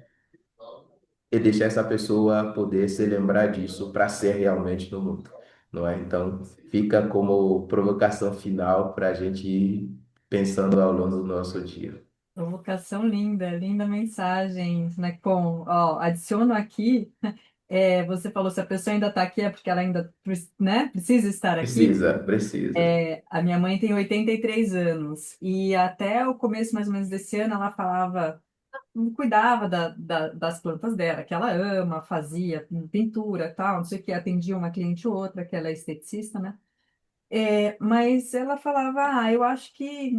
e deixar essa pessoa poder se lembrar disso para ser realmente no mundo, não é? Então, fica como provocação final para a gente ir pensando ao longo do nosso dia. Provocação linda, linda mensagem, né? Bom, ó, adiciono aqui, você falou se a pessoa ainda está aqui é porque ela ainda, né, precisa estar aqui. Precisa, precisa. A minha mãe tem 83 anos e até o começo mais ou menos desse ano ela falava, cuidava das plantas dela, que ela ama, fazia pintura, tal, não sei o que, atendia uma cliente ou outra, que ela é esteticista, né? Mas ela falava, eu acho que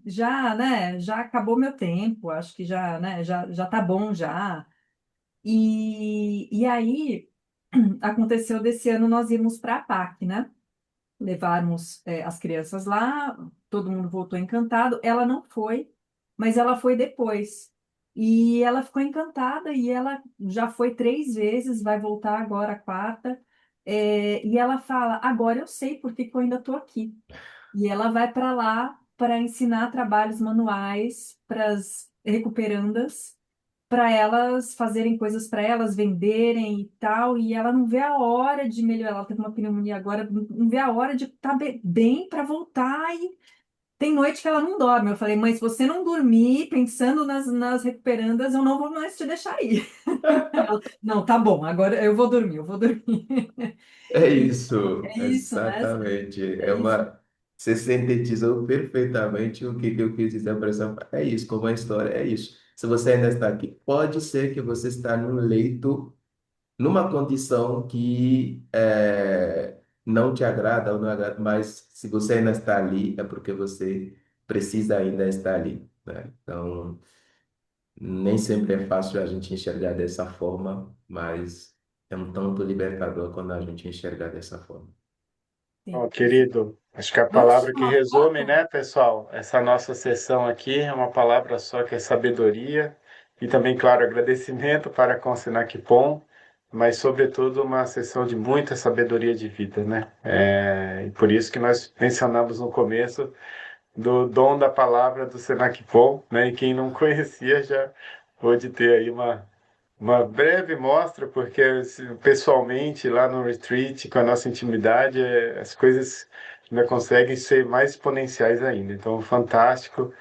já, né, já acabou meu tempo, acho que já, né, já tá bom já. E aí aconteceu desse ano nós irmos para a PAC, né? Levarmos as crianças lá, todo mundo voltou encantado. Ela não foi, mas ela foi depois. E ela ficou encantada e ela já foi 3 vezes, vai voltar agora a quarta. E ela fala: agora eu sei por que que eu ainda estou aqui. E ela vai para lá para ensinar trabalhos manuais para as recuperandas, para elas fazerem coisas para elas, venderem e tal, e ela não vê a hora de melhorar. Ela teve uma pneumonia agora, não vê a hora de estar bem para voltar. E tem noite que ela não dorme. Eu falei, mãe, se você não dormir pensando nas recuperandas, eu não vou mais te deixar ir. Ela, não, tá bom, agora eu vou dormir, eu vou dormir. É isso, É isso, né? exatamente. É isso. Você sintetizou perfeitamente o que eu quis dizer para essa. É isso, como a história, é isso. Se você ainda está aqui, pode ser que você está no leito numa condição que não te agrada ou não agrada, mas se você ainda está ali, é porque você precisa ainda estar ali, né? Então, nem sempre é fácil a gente enxergar dessa forma, mas é um tanto libertador quando a gente enxergar dessa forma. Sim. Bom, querido, acho que a Vamos palavra tirar que uma resume, foto? né, pessoal, essa nossa sessão aqui é uma palavra só que é sabedoria e também, claro, agradecimento para com o Senac Pom, mas, sobretudo, uma sessão de muita sabedoria de vida, né? E por isso que nós mencionamos no começo do dom da palavra do Senac Pom, né? E quem não conhecia já pôde ter aí uma breve mostra, porque pessoalmente, lá no retreat, com a nossa intimidade, as coisas ainda conseguem ser mais exponenciais ainda. Então, fantástico.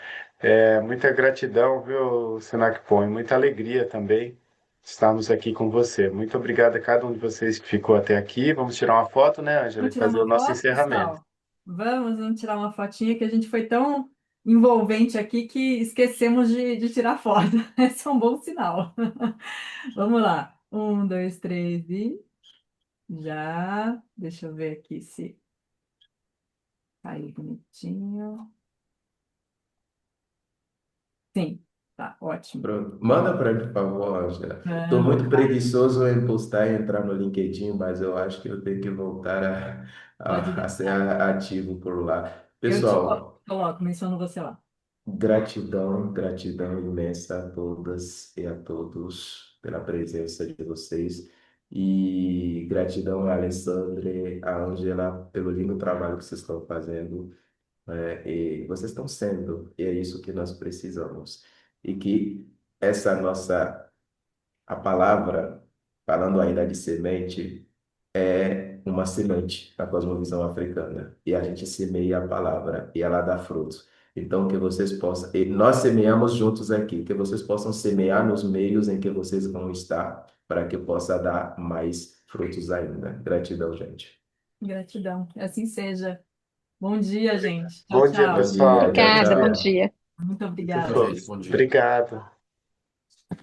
Muita gratidão, viu, Senac Põe, muita alegria também estarmos aqui com você. Muito obrigado a cada um de vocês que ficou até aqui. Vamos tirar uma foto, né, Ângela, e Vamos tirar fazer o uma nosso foto, encerramento. pessoal? Vamos tirar uma fotinha que a gente foi tão envolvente aqui que esquecemos de tirar foto. Esse é um bom sinal. Vamos lá. Um, dois, três e. Já, deixa eu ver aqui se caiu bonitinho. Sim, tá ótimo. Pronto. Manda para mim, por favor, Ângela. Estou Mando, muito preguiçoso em postar e entrar no LinkedIn, mas eu acho que eu tenho que voltar pode a ser deixar. ativo por lá. Eu te Pessoal, coloco, menciono você lá. gratidão, gratidão imensa a todas e a todos pela presença de vocês. E gratidão a Alessandra, a Ângela, pelo lindo trabalho que vocês estão fazendo. E vocês estão sendo, e é isso que nós precisamos. E que essa nossa, a palavra, falando ainda de semente, é uma semente da cosmovisão africana. E a gente semeia a palavra e ela dá frutos. Então, que vocês possam, e nós semeamos juntos aqui, que vocês possam semear nos meios em que vocês vão estar, para que possa dar mais frutos ainda. Gratidão, gente. Gratidão. Assim seja. Bom dia, gente. Tchau, Bom dia, Bom tchau. dia, pessoal. tchau, Bom Obrigada, bom dia. tchau. dia. Muito Muito obrigada. bom. Bom dia. Obrigado.